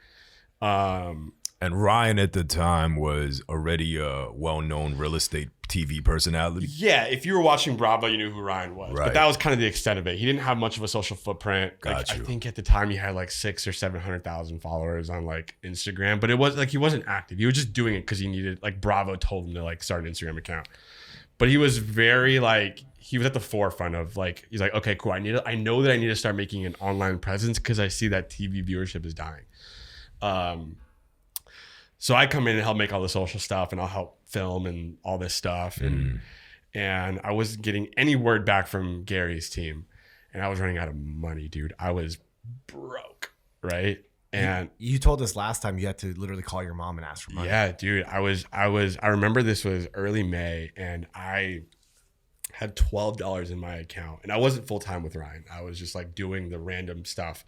And Ryan at the time was already a well-known real estate TV personality. Yeah, if you were watching Bravo, you knew who Ryan was. Right. But that was kind of the extent of it. He didn't have much of a social footprint. Like, I think at the time he had like 600,000 or 700,000 followers on like Instagram. But it was like he wasn't active. He was just doing it because he needed, like, Bravo told him to like start an Instagram account. But he was very like, he was at the forefront of like, he's like, okay, cool. I know that I need to start making an online presence because I see that TV viewership is dying. So I come in and help make all the social stuff, and I'll help film and all this stuff. And I wasn't getting any word back from Gary's team, and I was running out of money, dude. I was broke, right? And you told us last time you had to literally call your mom and ask for money. Yeah, dude. I remember this was early May, and I had $12 in my account, and I wasn't full time with Ryan. I was just like doing the random stuff.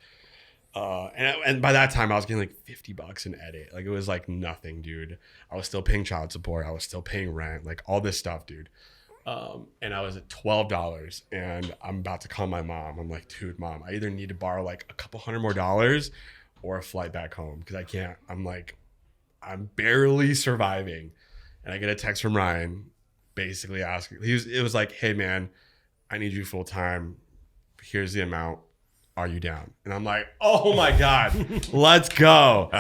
And by that time I was getting like $50 an edit. Like, it was like nothing, dude. I was still paying child support. I was still paying rent, like all this stuff, dude. And I was at $12, and I'm about to call my mom. I'm like, dude, mom, I either need to borrow like a couple $100 more or a flight back home, because I can't. I'm barely surviving. And I get a text from Ryan basically asking, it was like, hey man, I need you full time. Here's the amount. Are you down? And I'm like, oh my God, let's go.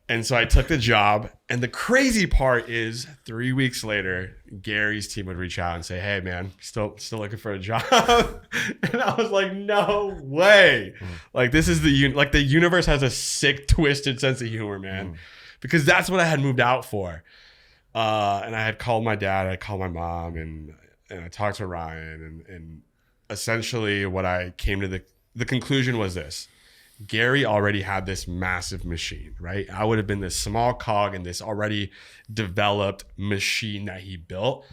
And so I took the job. And the crazy part is 3 weeks later, Gary's team would reach out and say, hey man, still looking for a job. And I was like, no way. Like, this is the universe has a sick, twisted sense of humor, man. Because that's what I had moved out for. And I had called my dad, I called my mom, and I talked to Ryan, and essentially what I came to the conclusion was this: Gary already had this massive machine, right? I would have been this small cog in this already developed machine that he built.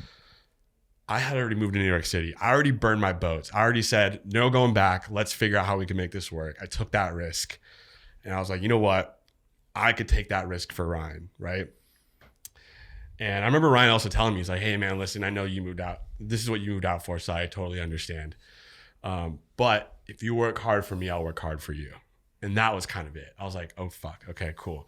I had already moved to New York City. I already burned my boats. I already said, no going back. Let's figure out how we can make this work. I took that risk. And I was like, you know what? I could take that risk for Ryan, right? And I remember Ryan also telling me, he's like, hey man, listen, I know you moved out. This is what you moved out for, so I totally understand. But if you work hard for me, I'll work hard for you. And that was kind of it. I was like, oh fuck, okay, cool.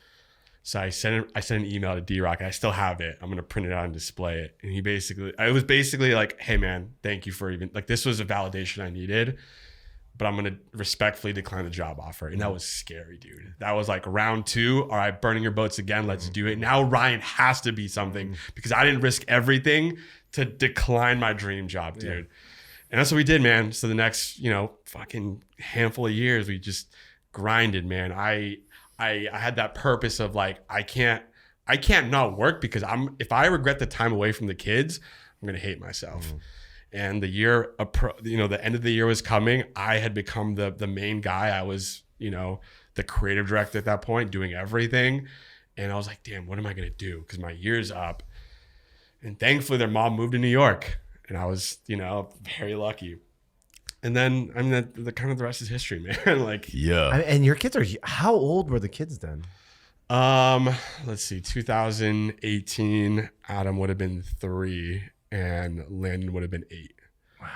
So I sent an email to D-Rock, and I still have it. I'm gonna print it out and display it. And it was basically like, hey man, thank you for even, like, this was a validation I needed, but I'm gonna respectfully decline the job offer. And that was scary, dude. That was like round 2. All right, burning your boats again, let's do it. Now Ryan has to be something, because I didn't risk everything to decline my dream job, dude. Yeah. And that's what we did, man. So the next, fucking handful of years, we just grinded, man. I had that purpose of like, I can't I can't not work because if I regret the time away from the kids, I'm going to hate myself. And the year, the end of the year was coming. I had become the main guy. I was, the creative director at that point, doing everything. And I was like, damn, what am I going to do? Because my year's up. And thankfully, their mom moved to New York. And I was, very lucky. And then, the kind of the rest is history, man. Like, yeah. And your kids how old were the kids then? Let's see, 2018, Adam would have been 3 and Landon would have been 8. Wow.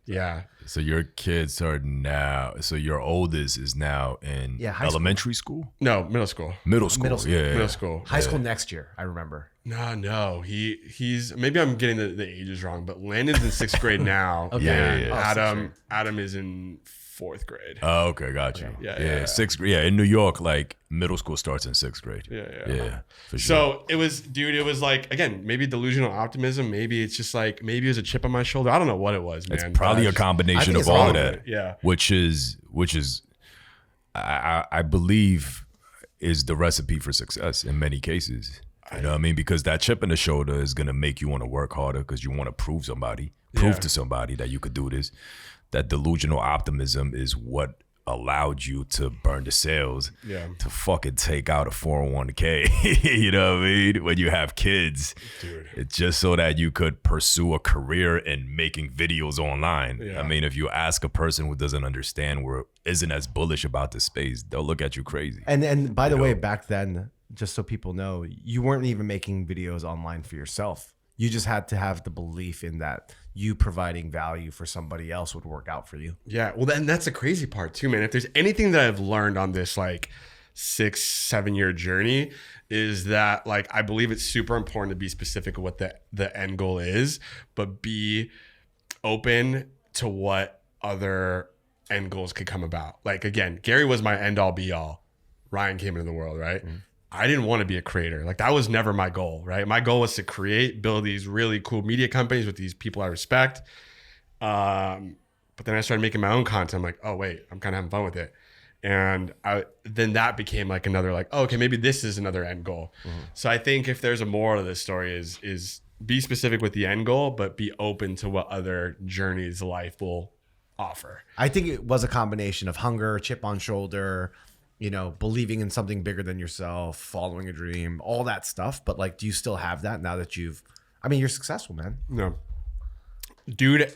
Yeah. So your kids are now, so your oldest is now in elementary school? No, middle school. Middle school. Yeah. Middle school. High school next year, I remember. No. He's maybe I'm getting the ages wrong, but Landon's in 6th grade now. Okay. Yeah. Adam is in 4th grade. Oh, okay, got you. Yeah. 6th grade. Yeah, in New York, like middle school starts in 6th grade. Yeah. For sure. So it was like, again, maybe delusional optimism. Maybe it's just like, maybe it was a chip on my shoulder. I don't know what it was, man. It's probably a combination of all of that. Yeah. Which is I believe is the recipe for success in many cases. You know what I mean? Because that chip in the shoulder is gonna make you want to work harder because you want to prove to somebody that you could do this. That delusional optimism is what allowed you to burn the sales, to fucking take out a 401k. You know what I mean? When you have kids, dude, it's just so that you could pursue a career in making videos online. I mean, if you ask a person who doesn't understand or isn't as bullish about the space, they'll look at you crazy. And by the way, back then, just so people know, you weren't even making videos online for yourself. You just had to have the belief in that you providing value for somebody else would work out for you. Yeah. Well, then that's the crazy part too, man. If there's anything that I've learned on this like 6-7 year journey is that like, I believe it's super important to be specific of what the end goal is, but be open to what other end goals could come about. Like, again, Gary was my end all be all. Ryan came into the world, right? Mm-hmm. I didn't want to be a creator. Like that was never my goal, right? My goal was to build these really cool media companies with these people I respect. But then I started making my own content. I'm like, oh wait, I'm kind of having fun with it. And then that became like another like, oh, okay, maybe this is another end goal. Mm-hmm. So I think if there's a moral to this story is be specific with the end goal, but be open to what other journeys life will offer. I think it was a combination of hunger, chip on shoulder, believing in something bigger than yourself, following a dream, all that stuff. But like, do you still have that now that you're successful, man? No. Dude,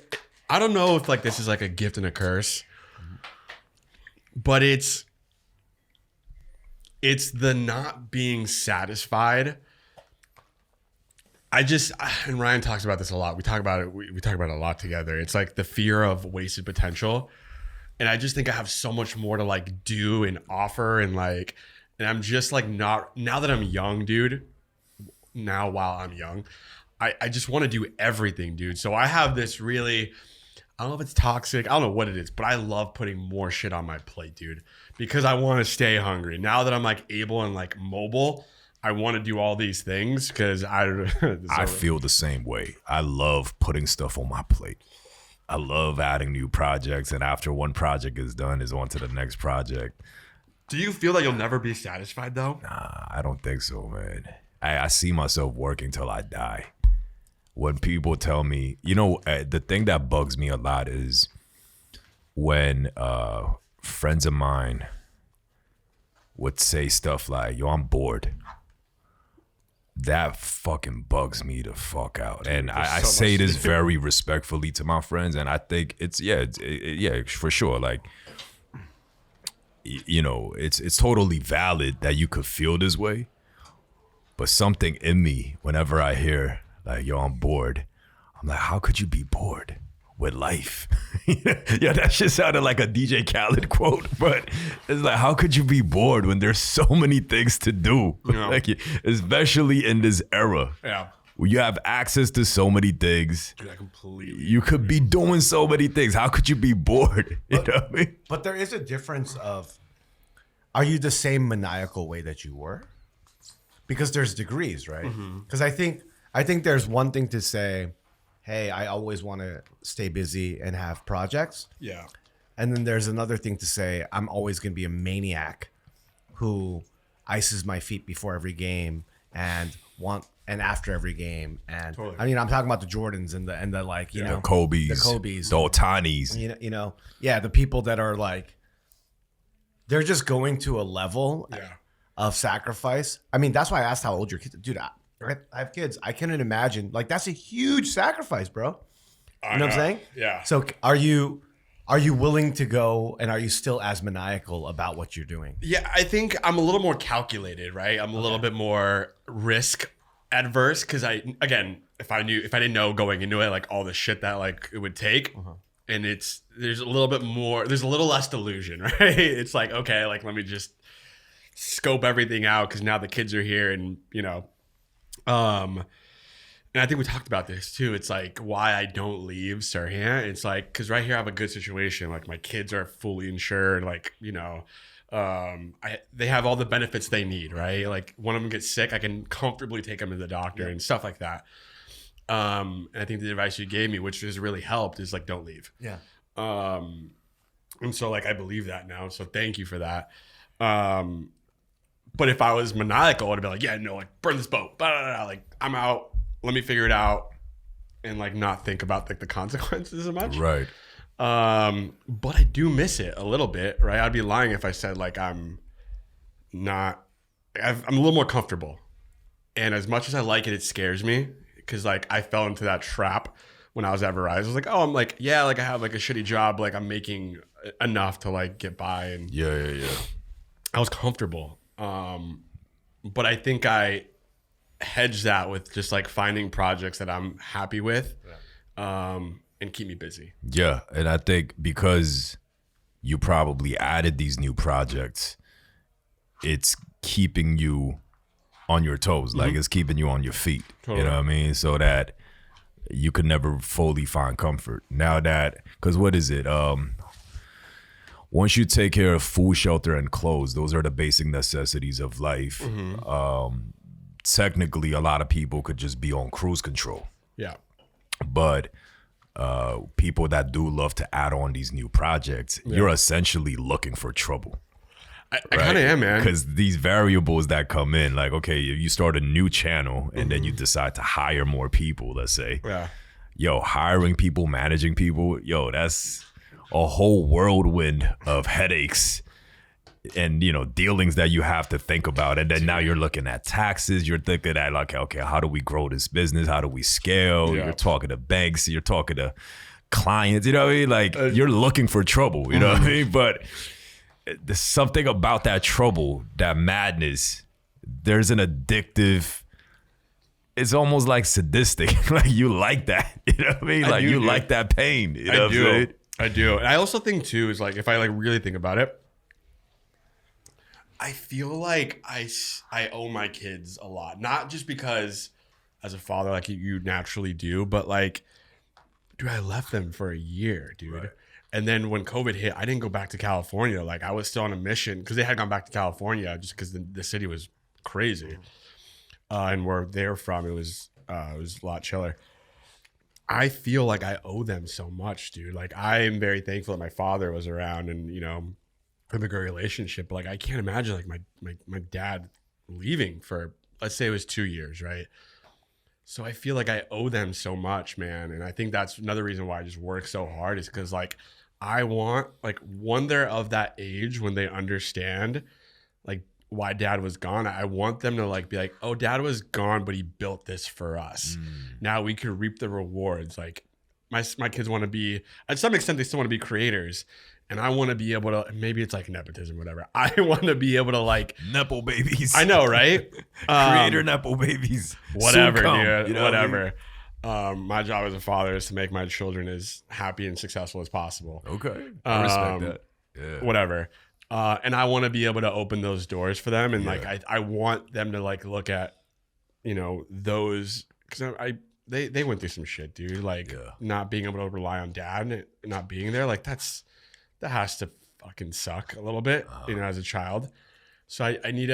I don't know if like this is like a gift and a curse, but it's the not being satisfied. And Ryan talks about this a lot. We talk about it. We talk about it a lot together. It's like the fear of wasted potential. And I just think I have so much more to like do and offer and I'm just like not, now that I'm young, dude, while I'm young, I just want to do everything, dude. So I have this really, I don't know if it's toxic. I don't know what it is, but I love putting more shit on my plate, dude, because I want to stay hungry. Now that I'm like able and like mobile, I want to do all these things because I feel the same way. I love putting stuff on my plate. I love adding new projects, and after one project is done, is on to the next project. Do you feel that you'll never be satisfied though? Nah, I don't think so, man. I see myself working till I die. When people tell me, the thing that bugs me a lot is when friends of mine would say stuff like, yo, I'm bored. That fucking bugs me the fuck out. Dude, and I say this very respectfully to my friends, and I think it's for sure. Like, it's totally valid that you could feel this way, but something in me, whenever I hear like, yo, I'm bored, I'm like, how could you be bored with life? Yeah, that shit sounded like a DJ Khaled quote, but it's like, how could you be bored when there's so many things to do? Yeah. Like, especially in this era. Yeah. Where you have access to so many things. Dude, I completely you could be doing so many things. How could you be bored? You know what I mean? But there is a difference of, are you the same maniacal way that you were? Because there's degrees, right? Because I think there's one thing to say, hey, I always want to stay busy and have projects. Yeah. And then there's another thing to say, I'm always going to be a maniac who ices my feet before every game and want and after every game. And Totally. I mean, I'm talking about the Jordans and the like, you know, The Kobe's, the Kobe's, the Otanis. you know, yeah, the people that are like, they're just going to a level of sacrifice. I mean, that's why I asked how old your kids. Dude, I have kids. I couldn't imagine. Like, that's a huge sacrifice, bro. You know what I'm saying? Yeah. So are you willing to go, and are you still as maniacal about what you're doing? Yeah, I think I'm a little more calculated, right? I'm a little bit more risk adverse because if I didn't know going into it, like all the shit that like it would take, and there's a little less delusion, right? It's like, okay, like let me just scope everything out because now the kids are here, and you know, and I think we talked about this too. It's like why I don't leave Sirhan. It's like, because right here I have a good situation. Like my kids are fully insured. Like, you know, they have all the benefits they need, right? Like one of them gets sick, I can comfortably take them to the doctor and stuff like that. And I think the advice you gave me, which has really helped, is like, don't leave. Yeah. And so like, I believe that now. So thank you for that. But if I was maniacal, I'd be like, yeah, no, like burn this boat. Blah, blah, blah. Like I'm out. Let me figure it out, and like not think about like the consequences as much. Right. But I do miss it a little bit, right? I'd be lying if I said like I'm a little more comfortable. And as much as I like it, it scares me because like I fell into that trap when I was at Verizon. I was like, oh, I'm like, yeah, like I have like a shitty job, like I'm making enough to like get by, and Yeah. I was comfortable. But I think I hedge that with just like finding projects that I'm happy with, and keep me busy. Yeah, and I think because you probably added these new projects, it's keeping you on your toes, like it's keeping you on your feet. Totally. You know what I mean? So that you could never fully find comfort. Now that, because what is it? Once you take care of food, shelter, and clothes, those are the basic necessities of life. Technically, a lot of people could just be on cruise control. Yeah. But people that do love to add on these new projects, you're essentially looking for trouble. I kind of am, man. Because these variables that come in, like, okay, you start a new channel and then you decide to hire more people, let's say. Yeah. Yo, hiring people, managing people, yo, that's a whole whirlwind of headaches and, you know, dealings that you have to think about. And then now you're looking at taxes. You're thinking at like, okay, how do we grow this business? How do we scale? Yeah. You're talking to banks. You're talking to clients. You know what I mean? Like you're looking for trouble. You know what I mean? But there's something about that trouble, that madness. There's an addictive. It's almost like sadistic. Like you like that. You know what I mean? Like you like that pain. You know what I'm saying? I do. And I also think too, is like, if I like really think about it, I feel like I owe my kids a lot. Not just because as a father, like you naturally do, but like, dude, I left them for a year, dude. Right. And then when COVID hit, I didn't go back to California. Like I was still on a mission because they had gone back to California just because the city was crazy. And where they're from, it was a lot chiller. I feel like I owe them so much, dude. Like I am very thankful that my father was around and, you know, we have a great relationship. But like I can't imagine like my dad leaving for, let's say it was 2 years, right? So I feel like I owe them so much, man. And I think that's another reason why I just work so hard is because like I want, like when they're of that age, when they understand like why dad was gone, I want them to like be like, oh, dad was gone, but he built this for us. Now we can reap the rewards. Like my kids want to be, at some extent, they still want to be creators. And I want to be able to, maybe it's like nepotism, whatever. I want to be able to like. Nepo babies. I know, right? Creator Nepo babies. Whatever, come, dude. you know whatever. My job as a father is to make my children as happy and successful as possible. Okay. I respect that. Yeah. Whatever. And I want to be able to open those doors for them. And like, I want them to like look at, you know, those, because they went through some shit, dude. Like not being able to rely on dad and not being there. Like that has to fucking suck a little bit, you know, as a child. So I don't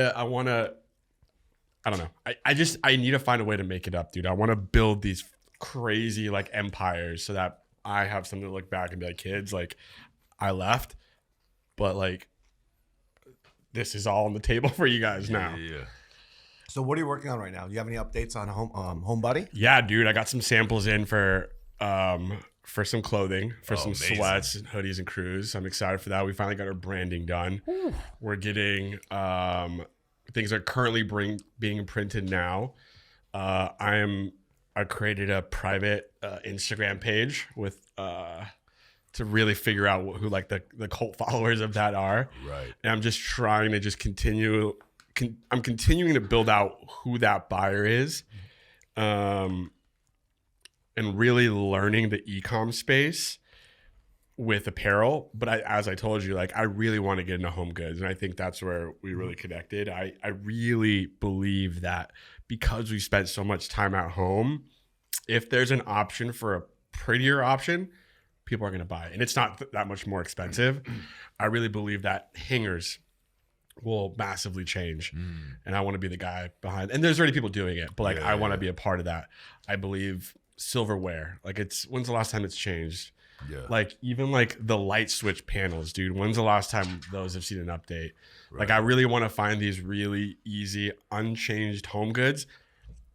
know. I need to find a way to make it up, dude. I want to build these crazy like empires so that I have something to look back and be like, kids, like I left, but like, this is all on the table for you guys now. Yeah. So what are you working on right now? Do you have any updates on Homebody? Yeah, dude, I got some samples in for some clothing, for some amazing. sweats and hoodies and crews. I'm excited for that. We finally got our branding done. Ooh. We're getting things are currently being printed now. I created a private Instagram page with to really figure out who like the cult followers of that are. Right. And I'm just trying to just continue. I'm continuing to build out who that buyer is, and really learning the e-com space with apparel. But as I told you, like I really want to get into home goods, and I think that's where we really connected. I really believe that because we spent so much time at home, if there's an option for a prettier option, people are going to buy it. And it's not that much more expensive. I really believe that hangers will massively change. And I want to be the guy behind. And there's already people doing it, but like I want to be a part of that. I believe silverware. Like when's the last time it's changed? Yeah. Like even like the light switch panels, dude. When's the last time those have seen an update? Right. Like I really want to find these really easy, unchanged home goods.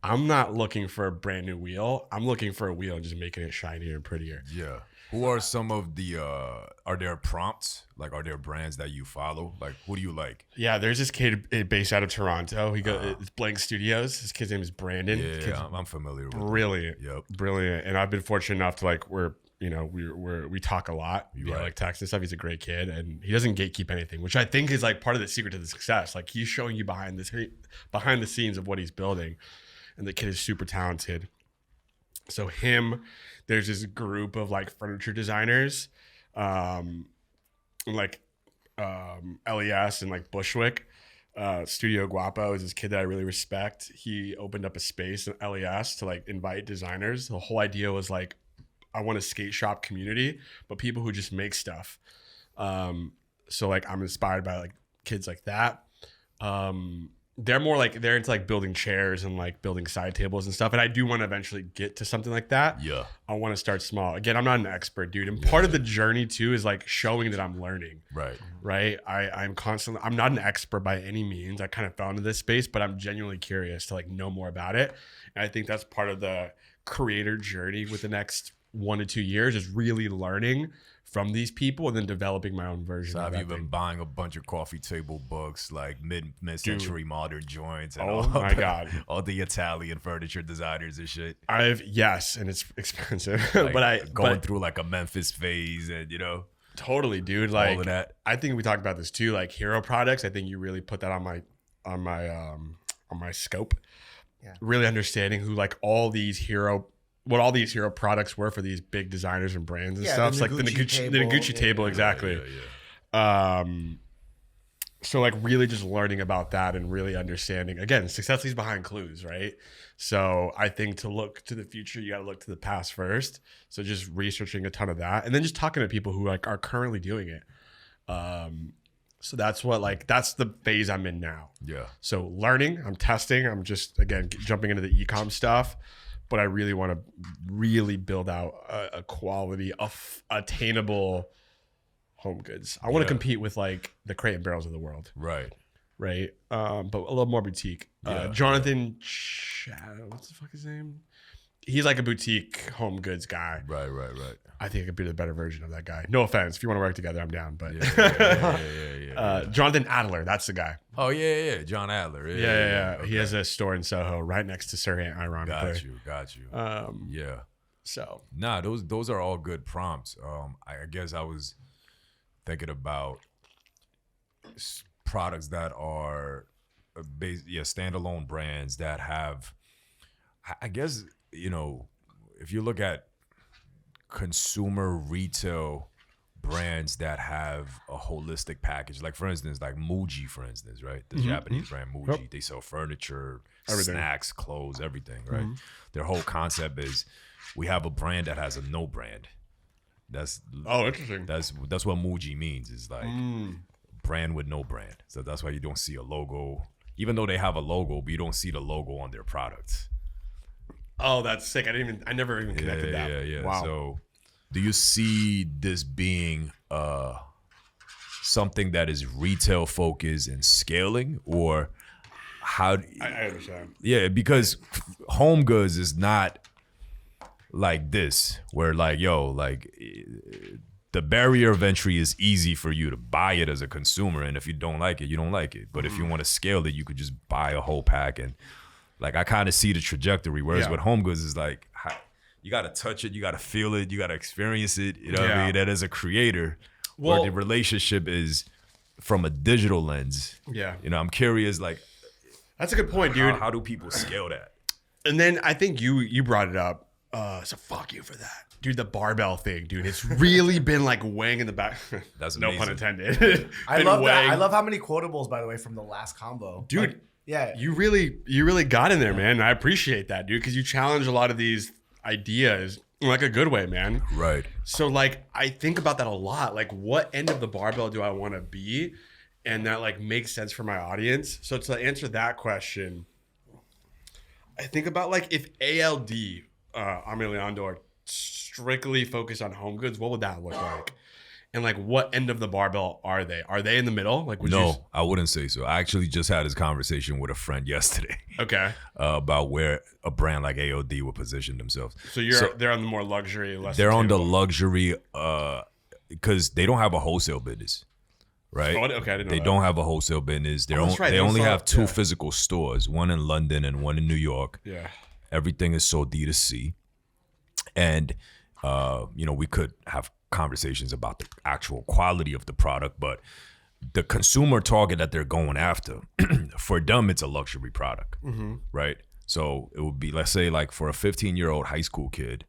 I'm not looking for a brand new wheel. I'm looking for a wheel and just making it shinier and prettier. Yeah. Who are some of the, are there prompts? Like, are there brands that you follow? Like, who do you like? Yeah, there's this kid based out of Toronto. He goes, it's Blank Studios. His kid's name is Brandon. Yeah, I'm familiar with him. Brilliant. Yep. Brilliant. And I've been fortunate enough to like, we talk a lot. Like text and stuff. He's a great kid and he doesn't gatekeep anything, which I think is like part of the secret to the success. Like he's showing you behind the scenes of what he's building. And the kid is super talented. So there's this group of like furniture designers, like LES and like Bushwick. Studio Guapo is this kid that I really respect. He opened up a space in LES to like invite designers. The whole idea was like, I want a skate shop community, but people who just make stuff. So like I'm inspired by like kids like that. They're more like they're into like building chairs and like building side tables and stuff. And I do want to eventually get to something like that. Yeah. I want to start small. Again, I'm not an expert, dude. And part of the journey too is like showing that I'm learning. Right. Right. I'm not an expert by any means. I kind of fell into this space, but I'm genuinely curious to like know more about it. And I think that's part of the creator journey with the next 1 to 2 years is really learning from these people and then developing my own version. So have you been buying a bunch of coffee table books, like mid-century modern joints? And my God. All the Italian furniture designers and shit. Yes, and it's expensive. Like but going through like a Memphis phase and, Totally, dude. Like, all of that. I think we talked about this too, like hero products. I think you really put that on my scope. Yeah. Really understanding who like all these hero products were for these big designers and brands and stuff. It's like the Noguchi table, exactly. So like really just learning about that and really understanding, again, success leaves behind clues, right? So I think to look to the future, you got to look to the past first. So just researching a ton of that and then just talking to people who like are currently doing it. So that's the phase I'm in now. Yeah. So learning, I'm testing, I'm just, again, jumping into the e-com stuff. But I really want to really build out a quality, attainable home goods. I want to compete with like the Crate and Barrels of the world. Right. But a little more boutique. Jonathan, what's the fuck his name? He's like a boutique home goods guy. Right. I think I could be the better version of that guy. No offense. If you want to work together, I'm down. But Jonathan Adler, that's the guy. Oh, yeah. John Adler. Yeah. Okay. He has a store in Soho right next to Sirhan, ironically. Got you. Yeah. So. Nah, those are all good prompts. I guess I was thinking about products that are standalone brands that have, I guess, if you look at consumer retail brands that have a holistic package, like for instance, like Muji, for instance, right? The Japanese brand Muji, They sell furniture, everything. Snacks, clothes, everything, right? Their whole concept is we have a brand that has a no brand. That's interesting. That's what Muji means. Is like brand with no brand. So that's why you don't see a logo, even though they have a logo, but you don't see the logo on their products. Oh, that's sick. I never even connected that. Yeah. Wow. So do you see this being something that is retail focused and scaling, or how I understand. Yeah, because home goods is not like this, where like, yo, like the barrier of entry is easy for you to buy it as a consumer, and if you don't like it, you don't like it. But if you want to scale it, you could just buy a whole pack, and like I kind of see the trajectory. Whereas with home goods is like you got to touch it, you got to feel it, you got to experience it. You know what I mean? That as a creator, where the relationship is from a digital lens. Yeah, you know, I'm curious, like. That's a good point, dude. How do people scale that? And then I think you brought it up. So fuck you for that. Dude, the barbell thing, dude. It's really been like weighing in the back. That's no amazing. pun intended. I love that. I love how many quotables, by the way, from the last combo. Dude, like, yeah. You really got in there, man. And I appreciate that, dude, because you challenge a lot of these ideas in like a good way, man. Right. So like I think about that a lot. Like what end of the barbell do I want to be? And that like makes sense for my audience. So to answer that question, I think about like if ALD, Leandro, are strictly focused on home goods, what would that look like? And like what end of the barbell are they? Are they in the middle? Like I wouldn't say so. I actually just had this conversation with a friend yesterday. Okay. About where a brand like AOD would position themselves. So they're on the more luxury, less. They're on the luxury because they don't have a wholesale business. Right. Oh, okay, I didn't know they that. don't have a wholesale business. They only have two physical stores, one in London and one in New York. Yeah. Everything is sold D2C. And we could have conversations about the actual quality of the product, but the consumer target that they're going after, for them, it's a luxury product. Right. So it would be, let's say, like for a 15-year-old high school kid,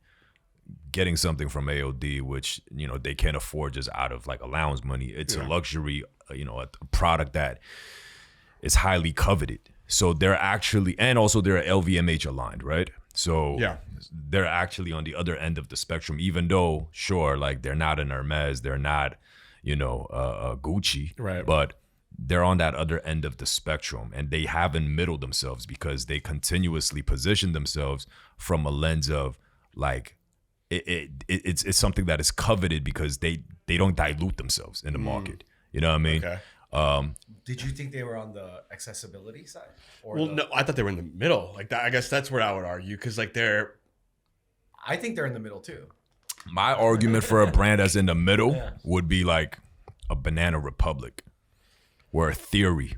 getting something from AOD, which, they can't afford just out of like allowance money. It's a luxury, a product that is highly coveted. So they're actually, and also they're LVMH aligned, right? So they're actually on the other end of the spectrum, even though, sure, like they're not an Hermes, they're not, Gucci, right? But they're on that other end of the spectrum, and they haven't middled themselves because they continuously position themselves from a lens of like, it's something that is coveted because they don't dilute themselves in the market. You know what I mean? Okay. Did you think they were on the accessibility side? No, I thought they were in the middle. Like that, I guess that's where I would argue because like I think they're in the middle too. My argument for a brand that's in the middle would be like a Banana Republic or a Theory.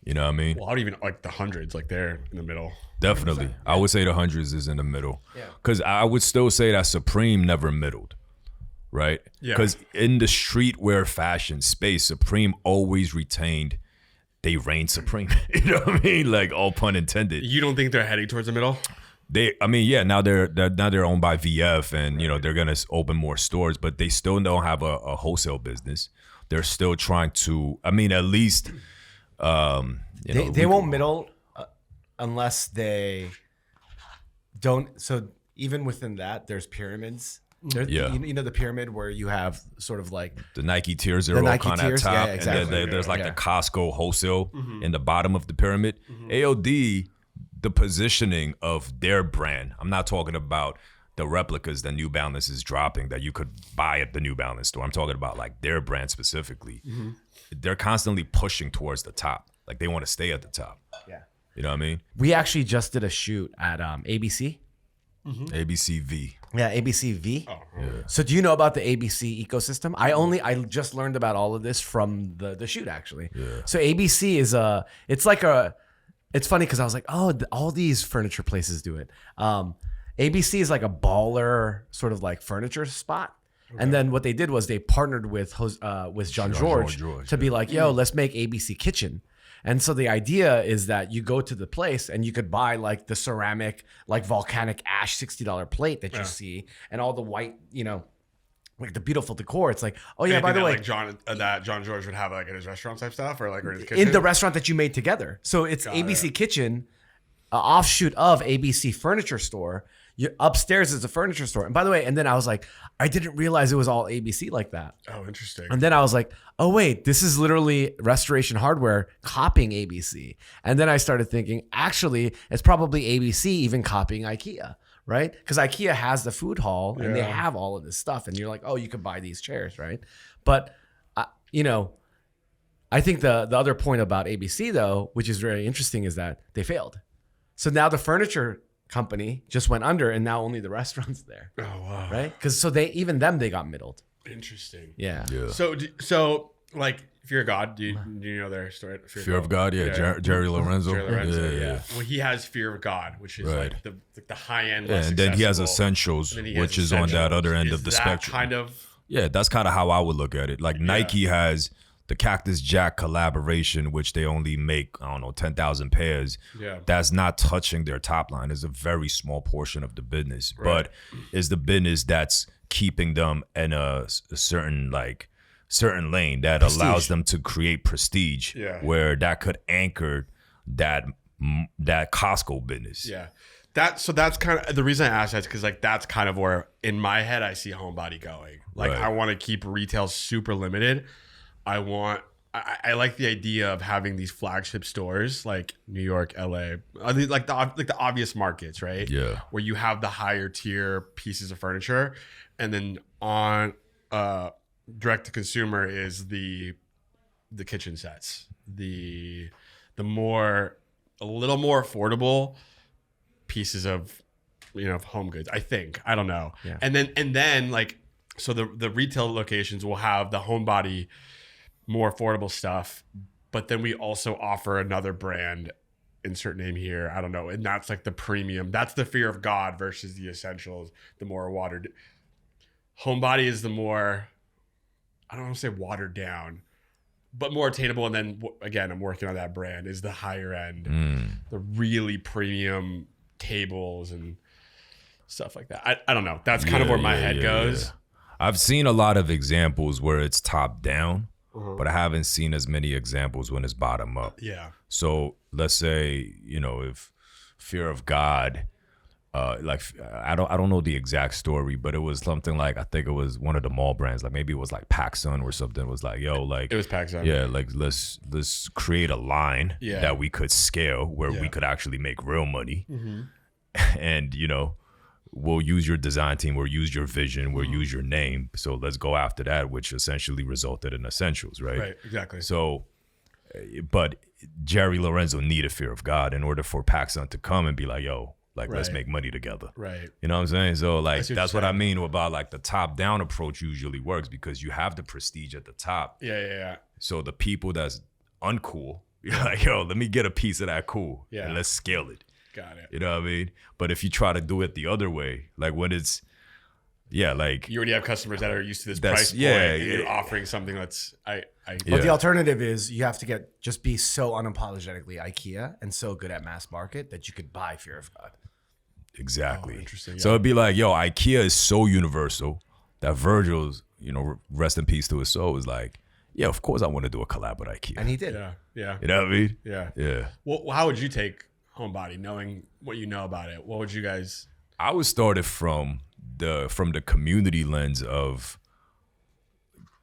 You know what I mean? Well, I would even like the hundreds, like they're in the middle. Definitely. I would say the hundreds is in the middle. Yeah. Because I would still say that Supreme never middled. Right? Yeah. Because in the streetwear fashion space, Supreme always retained, they reign supreme. You know what I mean? Like all pun intended. You don't think they're heading towards the middle? Now they're owned by VF and they're gonna open more stores, but they still don't have a wholesale business. They're still trying to, at least they won't middle unless they don't. So even within that, there's pyramids. The pyramid where you have sort of like the Nike Tier Zero kind of top, exactly. And then there's like the Costco wholesale in the bottom of the pyramid. AOD, the positioning of their brand. I'm not talking about the replicas that New Balance is dropping that you could buy at the New Balance store. I'm talking about like their brand specifically. They're constantly pushing towards the top. Like they want to stay at the top. Yeah. You know what I mean? We actually just did a shoot at ABC. ABCV. Yeah, ABCV. Oh, yeah. So do you know about the ABC ecosystem? I just learned about all of this from the shoot actually. Yeah. So ABC is it's funny because I was like, oh, all these furniture places do it. ABC is like a baller sort of like furniture spot. Okay. And then what they did was they partnered with John George to be like, yo, let's make ABC Kitchen. And so the idea is that you go to the place and you could buy like the ceramic, like volcanic ash $60 plate that you see and all the white, like the beautiful decor. It's like, oh yeah, by the way, like John George would have like in his restaurant type stuff or like in his kitchen? In the restaurant that you made together. So it's ABC Kitchen, an offshoot of ABC Furniture Store. Upstairs is a furniture store. And by the way, and then I was like, I didn't realize it was all ABC like that. Oh, interesting. And then I was like, oh wait, this is literally Restoration Hardware copying ABC. And then I started thinking, actually, it's probably ABC even copying IKEA, right? Because IKEA has the food hall and they have all of this stuff. And you're like, oh, you could buy these chairs, right? But, I I think the other point about ABC though, which is very interesting, is that they failed. So now the furniture company just went under, and now only the restaurants there. Oh wow! Right? Because they got middled. Interesting. Yeah. So like Fear of God. Do you know their story? Fear of God. Yeah. Jerry Lorenzo. Yeah. Well, he has Fear of God, which is like the high end. Yeah, and then he has Essentials, which is on that other end of the spectrum. Kind of. Yeah, that's kind of how I would look at it. Like Nike has the Cactus Jack collaboration, which they only make, I don't know, 10,000 pairs. Yeah. That's not touching their top line. It's a very small portion of the business, but it's the business that's keeping them in a certain lane that allows them to create prestige, where that could anchor that Costco business. Yeah. That's kind of the reason I asked that, is because like that's kind of where in my head I see Homebody going. Like I want to keep retail super limited. I like the idea of having these flagship stores like New York, LA, like the obvious markets, right? Yeah. Where you have the higher tier pieces of furniture, and then on direct to consumer is the kitchen sets, the a little more affordable pieces of home goods. I think, I don't know. Yeah. And then like, so the retail locations will have the Homebody more affordable stuff, but then we also offer another brand, insert name here, I don't know, and that's like the premium. That's the Fear of God versus the Essentials, the more watered. Homebody is the more, I don't want to say watered down, but more attainable. And then again, I'm working on that brand, is the higher end, the really premium tables and stuff like that. I don't know. That's kind of where my head goes. Yeah. I've seen a lot of examples where it's top down, but I haven't seen as many examples when it's bottom up. Yeah. So let's say, if Fear of God, I don't know the exact story, but it was something like, I think it was one of the mall brands, like maybe it was like PacSun or something. It was like, it was PacSun. Yeah, like let's create a line that we could scale where we could actually make real money, and we'll use your design team, we'll use your vision, we'll use your name. So let's go after that, which essentially resulted in Essentials, right? Right, exactly. So, but Jerry Lorenzo needed Fear of God in order for PacSun to come and be like, yo, like, let's make money together. Right. You know what I'm saying? So like, that's what I mean about like the top down approach usually works, because you have the prestige at the top. Yeah. So the people that's uncool, you're like, yo, let me get a piece of that cool and let's scale it. Got it. You know what I mean? But if you try to do it the other way, like when it's, like you already have customers that are used to this price point, and you're offering something that's But the alternative is you have to just be so unapologetically IKEA and so good at mass market that you could buy Fear of God. Exactly. Oh, interesting. So it'd be like, yo, IKEA is so universal that Virgil's, rest in peace to his soul, is like, yeah, of course I want to do a collab with IKEA. And he did. Yeah. You know what I mean? Yeah. Well, how would you take Homebody, knowing what you know about it? What would you guys? I would start it from the community lens of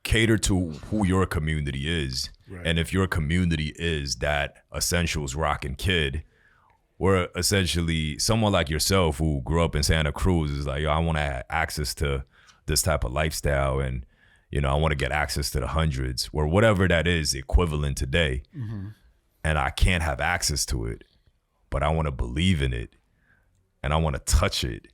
cater to who your community is. Right. And if your community is that Essentials rocking kid, or essentially someone like yourself who grew up in Santa Cruz is like, yo, I want to have access to this type of lifestyle, and I want to get access to the hundreds or whatever that is equivalent today. And I can't have access to it, but I want to believe in it, and I want to touch it,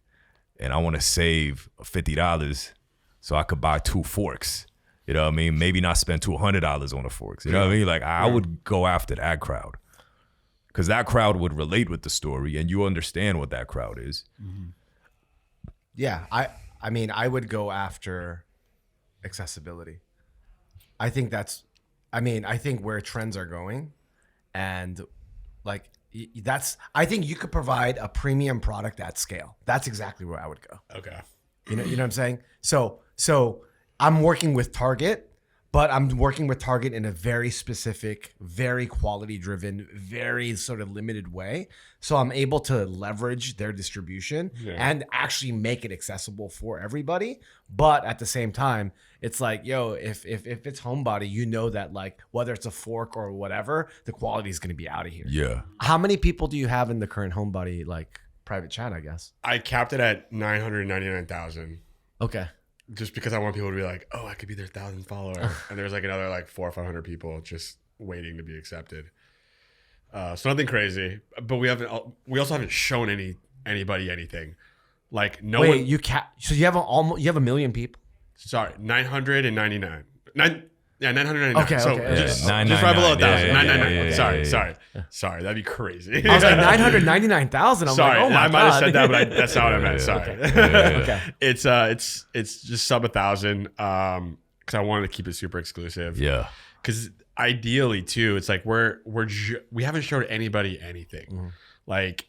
and I want to save $50 so I could buy 2 forks. You know what I mean? Maybe not spend $200 on the forks. You know what I mean? Like I would go after that crowd, because that crowd would relate with the story, and you understand what that crowd is. Yeah, I mean, I would go after accessibility. I think where trends are going, and like I think you could provide a premium product at scale. That's exactly where I would go. Okay. You know what I'm saying? So I'm working with Target, but I'm working with Target in a very specific, very quality driven, very sort of limited way. So I'm able to leverage their distribution and actually make it accessible for everybody. But at the same time, it's like, yo, if it's Homebody, that like whether it's a fork or whatever, the quality is going to be out of here. Yeah. How many people do you have in the current Homebody like private chat, I guess? I capped it at 999,000. Okay. Just because I want people to be like, oh, I could be their 1,000 follower. And there's like another like 400 or 500 people just waiting to be accepted. So nothing crazy, but we also haven't shown anybody anything. Like no one. So you have a million people. Sorry, 999. 999. Okay, so okay. just Yeah, right below 1,000. 999. yeah. Sorry, that'd be crazy. I was like 999,000. I'm Sorry, like, oh my I might have God. said that, but that's not what I meant. Yeah. Sorry. Okay. It's just sub 1,000. Because I wanted to keep it super exclusive. Yeah. Because ideally too, it's like we haven't showed anybody anything. Like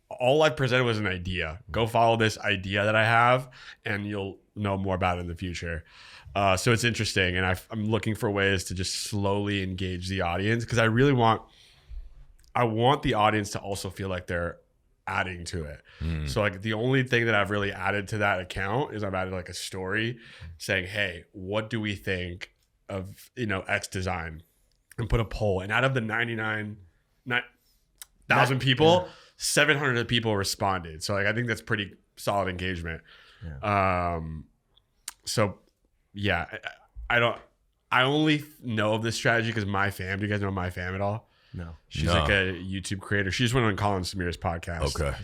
all I presented was an idea. Go follow this idea that I have, and you'll know more about it in the future. So it's interesting, and I'm looking for ways to just slowly engage the audience because I want the audience to also feel like they're adding to it. So like the only thing that I've really added to that account is I've added like a story saying, hey, what do we think of X design, and put a poll, and out of the 99,000 people, 700 people responded. So like I think that's pretty solid engagement. So yeah, I only know of this strategy because my fam. Do you guys know my fam at all? No. She's like a YouTube creator. She just went on Colin Samir's podcast. Okay.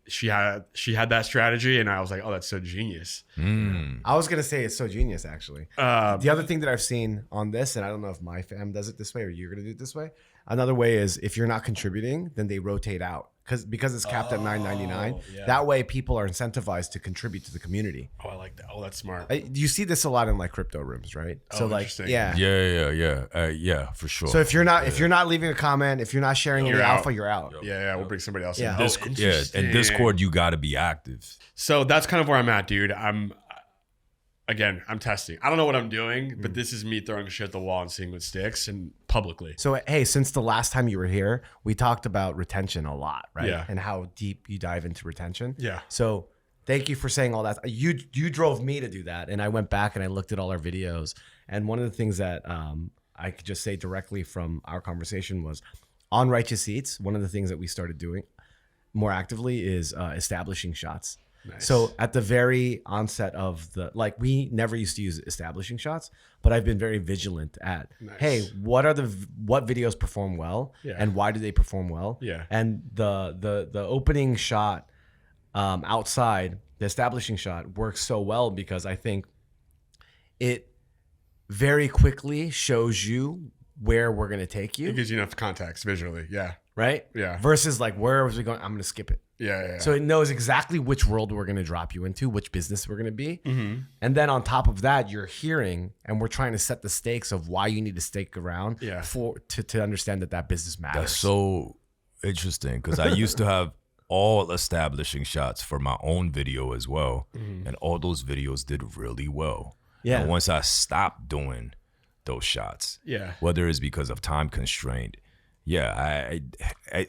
She had that strategy, and I was like, oh, that's so genius. I was gonna say it's so genius, actually. The other thing that I've seen on this, and I don't know if my fam does it this way or you're gonna do it this way. Another way is if you're not contributing, then they rotate out because it's capped at $9.99. Yeah. That way, people are incentivized to contribute to the community. Oh, I like that. Oh, that's smart. You see this a lot in like crypto rooms, right? So like, interesting. Yeah, for sure. So if you're not leaving a comment, if you're not sharing any alpha, you're out. Yeah, we'll bring somebody else Yeah. in. In Discord, you got to be active. So that's kind of where I'm at, dude. I'm testing. I don't know what I'm doing, but this is me throwing shit at the wall and seeing what sticks, and publicly. So hey, since the last time you were here, we talked about retention a lot, right? Yeah. And how deep you dive into retention. Yeah. So thank you for saying all that. You drove me to do that, and I went back and I looked at all our videos. And one of the things that I could just say directly from our conversation was on Righteous Eats. One of the things that we started doing more actively is establishing shots. Nice. So at the very onset of we never used to use establishing shots, but I've been very vigilant at, hey, what videos perform well, and why do they perform well? Yeah. And the opening shot outside, the establishing shot works so well because I think it very quickly shows you where we're going to take you. It gives you enough context visually. Yeah. Right? Yeah. Versus like, where was we going? I'm going to skip it. Yeah. So it knows exactly which world we're going to drop you into, which business we're going to be. Mm-hmm. And then on top of that, you're hearing, and we're trying to set the stakes of why you need to stick around to understand that business matters. That's so interesting because I used to have all establishing shots for my own video as well. And all those videos did really well. Yeah. And once I stopped doing those shots, whether it's because of time constraint, I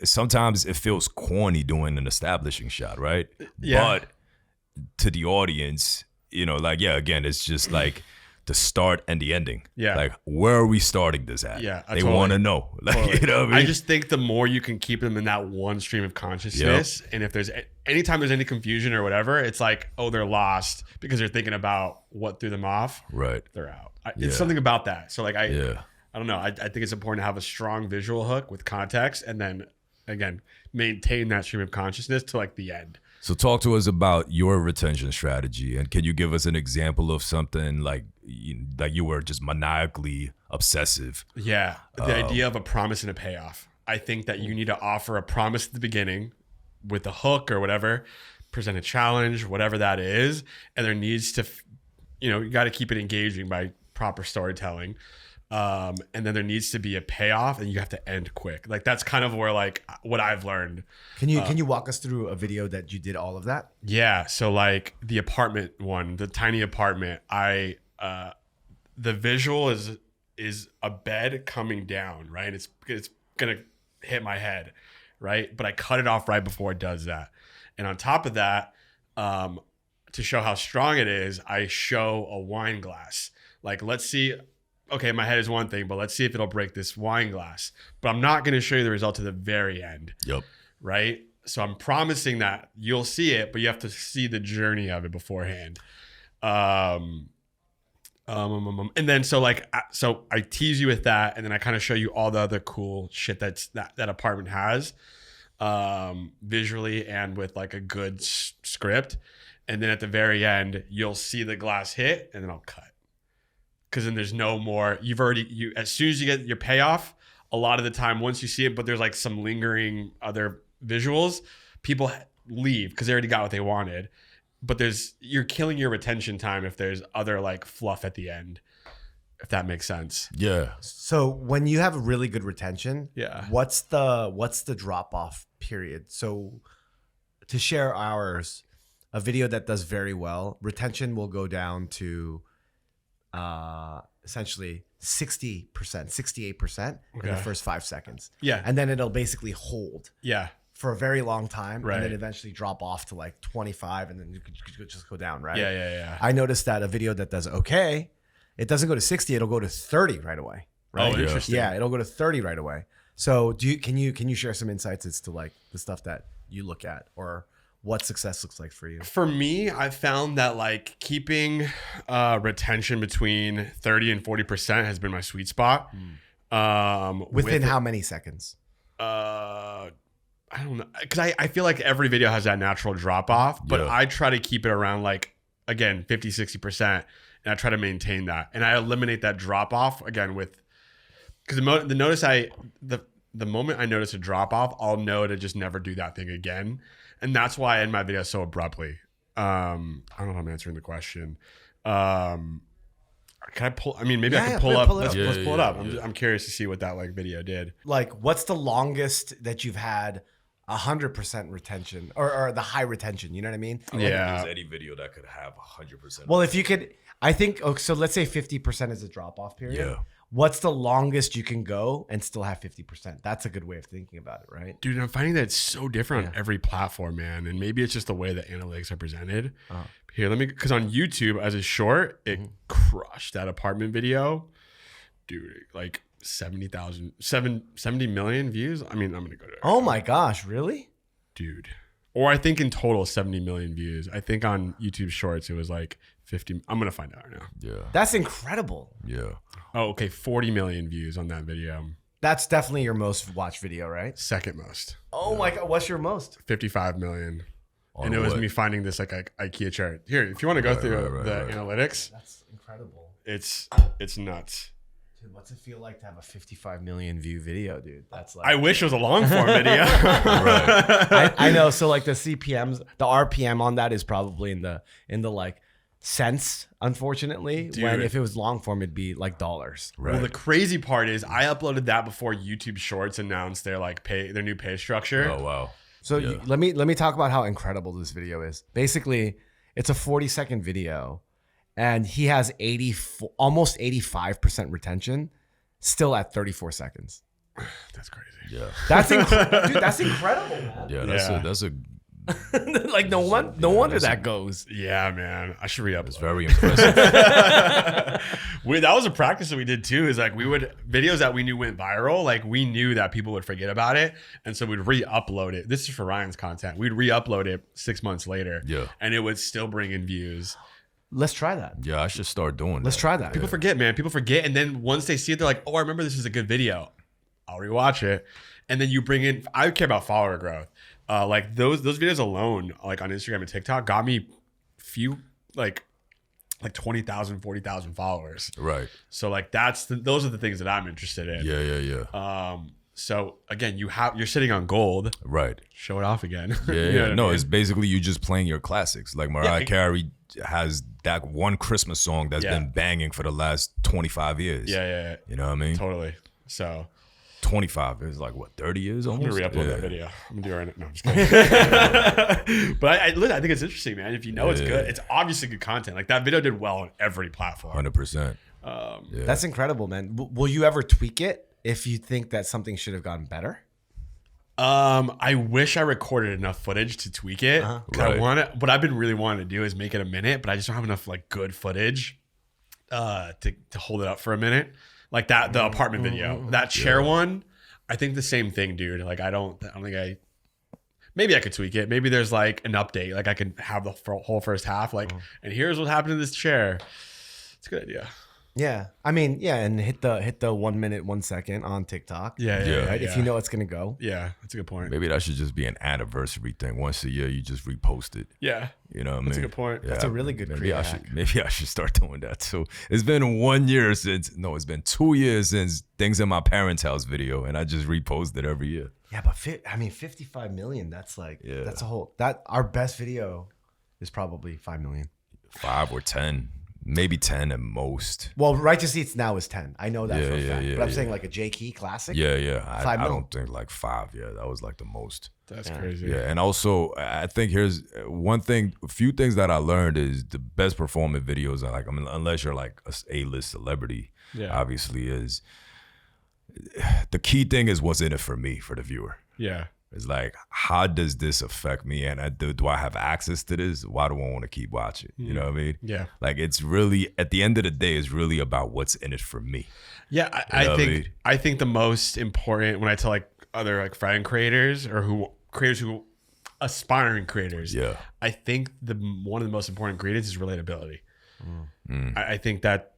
sometimes it feels corny doing an establishing shot, right? Yeah. But to the audience, again, it's just like the start and the ending. Yeah. Like, where are we starting this at? Yeah. They want to know. Like, you know what I mean? I just think the more you can keep them in that one stream of consciousness, and if there's anytime there's any confusion or whatever, it's like, oh, they're lost because they're thinking about what threw them off. Right. They're out. It's something about that. So like I don't know. I think it's important to have a strong visual hook with context, and then again maintain that stream of consciousness to like the end. So talk to us about your retention strategy, and can you give us an example of something like you were just maniacally obsessive? Yeah, the idea of a promise and a payoff. I think that you need to offer a promise at the beginning with a hook or whatever, present a challenge, whatever that is, and there needs to, you got to keep it engaging by proper storytelling. And then there needs to be a payoff, and you have to end quick. Like that's kind of where like what I've learned. Can you walk us through a video that you did all of that? Yeah. So like the apartment one, the tiny apartment, the visual is a bed coming down, right? It's gonna hit my head, right? But I cut it off right before it does that. And on top of that, to show how strong it is, I show a wine glass. Like, let's see. Okay, my head is one thing, but let's see if it'll break this wine glass. But I'm not going to show you the result to the very end. Yep. Right? So I'm promising that you'll see it, but you have to see the journey of it beforehand. And then so I tease you with that, and then I kind of show you all the other cool shit that apartment has, visually and with like a good script. And then at the very end, you'll see the glass hit, and then I'll cut. Because then there's no more. As soon as you get your payoff, a lot of the time once you see it, but there's like some lingering other visuals, people leave because they already got what they wanted. But you're killing your retention time if there's other like fluff at the end, if that makes sense. Yeah. So when you have really good retention, Yeah. what's the drop off period? So to share ours, a video that does very well, retention will go down to essentially 60%, 68% in the first 5 seconds. Yeah. And then it'll basically hold. Yeah. For a very long time, Right. and then eventually drop off to like 25, and then you could just go down, right? Yeah. I noticed that a video that does okay, it doesn't go to 60, it'll go to 30 right away. Right? Oh, interesting. Yeah, it'll go to 30 right away. So can you share some insights as to like the stuff that you look at or what success looks like for you? For me, I found that like keeping retention between 30 and 40% has been my sweet spot. Within how many seconds? I don't know, because I feel like every video has that natural drop off, but I try to keep it around like, again, 50, 60%, and I try to maintain that. And I eliminate that drop off again because the moment I notice a drop off, I'll know to just never do that thing again. And that's why I end my video so abruptly. I don't know if I'm answering the question. Can I pull? I mean, maybe I can pull up. Let's pull it up. I'm curious to see what that like video did. Like, what's the longest that you've had 100% retention or the high retention? You know what I mean? I don't think there's any video that could have 100%. Well, if you could, I think. So let's say 50% is a drop off period. Yeah. What's the longest you can go and still have 50%? That's a good way of thinking about it, right? Dude, I'm finding that it's so different on every platform, man. And maybe it's just the way the analytics are presented. Here, because on YouTube, as a short, it crushed that apartment video. Dude, like 70 million views. I mean, I'm going to go to it. Oh my gosh, really? Dude. Or I think in total, 70 million views. I think on YouTube Shorts, it was like 50. I'm going to find out right now. Yeah. That's incredible. Yeah. Oh, okay. 40 million views on that video. That's definitely your most watched video, right? Second most. Oh my God. What's your most? 55 million. And it was me finding this like IKEA chart. Here, if you want to go through the analytics. That's incredible. It's nuts. Dude, what's it feel like to have a 55 million view video, dude? That's like I wish it was a long form video. I know. So like the CPMs, the RPM on that is probably in the like cents, unfortunately. Dude. When if it was long form, it'd be like dollars. Right. Well, the crazy part is I uploaded that before YouTube Shorts announced their new pay structure. Oh wow. So let me talk about how incredible this video is. Basically, it's a 40-second video, and he has almost 85% retention, still at 34 seconds. That's crazy. Yeah. That's dude. That's incredible, man. Yeah. That's a Like no wonder that goes. Yeah, man. I should re-upload. It's very impressive. That was a practice that we did too, is like videos that we knew went viral, like we knew that people would forget about it. And so we'd re-upload it. This is for Ryan's content. We'd re-upload it 6 months later. Yeah. And it would still bring in views. Let's try that. Yeah, I should start doing that. Let's try that. People forget, man. People forget. And then once they see it, they're like, oh, I remember this is a good video. I'll rewatch it. And then you bring in, I care about follower growth. Like those videos alone, like on Instagram and TikTok, got me few like 20,000, 40,000 followers. Right. So like those are the things that I'm interested in. Yeah. So again, you're sitting on gold. Right. Show it off again. Yeah. You know what I mean? It's basically you just playing your classics. Like Mariah Carey has that one Christmas song that's been banging for the last 25 years. Yeah. You know what I mean? Totally. So 25 is like what, 30 years almost? I'm gonna re-upload that video. I'm gonna do it right now. No, I'm just kidding. But I think it's interesting, man. If you know it's good, it's obviously good content. Like that video did well on every platform. 100%. That's incredible, man. Will you ever tweak it if you think that something should have gotten better? I wish I recorded enough footage to tweak it. Right. What I've been really wanting to do is make it a minute, but I just don't have enough like good footage to hold it up for a minute. Like the apartment video, that chair one, I think the same thing, dude. Like I don't think maybe I could tweak it. Maybe there's like an update. Like I could have the whole first half. Like, and here's what happened to this chair. It's a good idea. Yeah, I mean, yeah, and hit the 1 minute 1 second on TikTok. Yeah. Right? If you know it's gonna go. Yeah, that's a good point. Maybe that should just be an anniversary thing. Once a year, you just repost it. Yeah, You know what I mean? that's a good point. Yeah, That's a really good maybe creative hack. maybe I should start doing that too. It's been 1 year since, no, it's been 2 years since Things in My Parents' House video, and I just repost it every year. Yeah, but 55 million. That's like that's a whole. That our best video is probably 5 million. 5 or 10, maybe 10 at most. Well, Righteous Eats now is 10. I know that for a fact. yeah, but I'm yeah. saying like a J Key classic. Yeah. I mil. don't think like 5. Yeah, that was like the most. That's crazy. Yeah, and also I think here's one thing. A few things that I learned is the best performing videos are like, I mean, unless you're like a A-list celebrity, obviously is the key thing is what's in it for me, for the viewer. Yeah. It's like, how does this affect me? And do I have access to this? Why do I want to keep watching? You know what I mean? Yeah. Like, it's really, at the end of the day, it's really about what's in it for me. Yeah, I think the most important, when I tell like other like friend creators or who aspiring creators, I think one of the most important ingredients is relatability. I think that's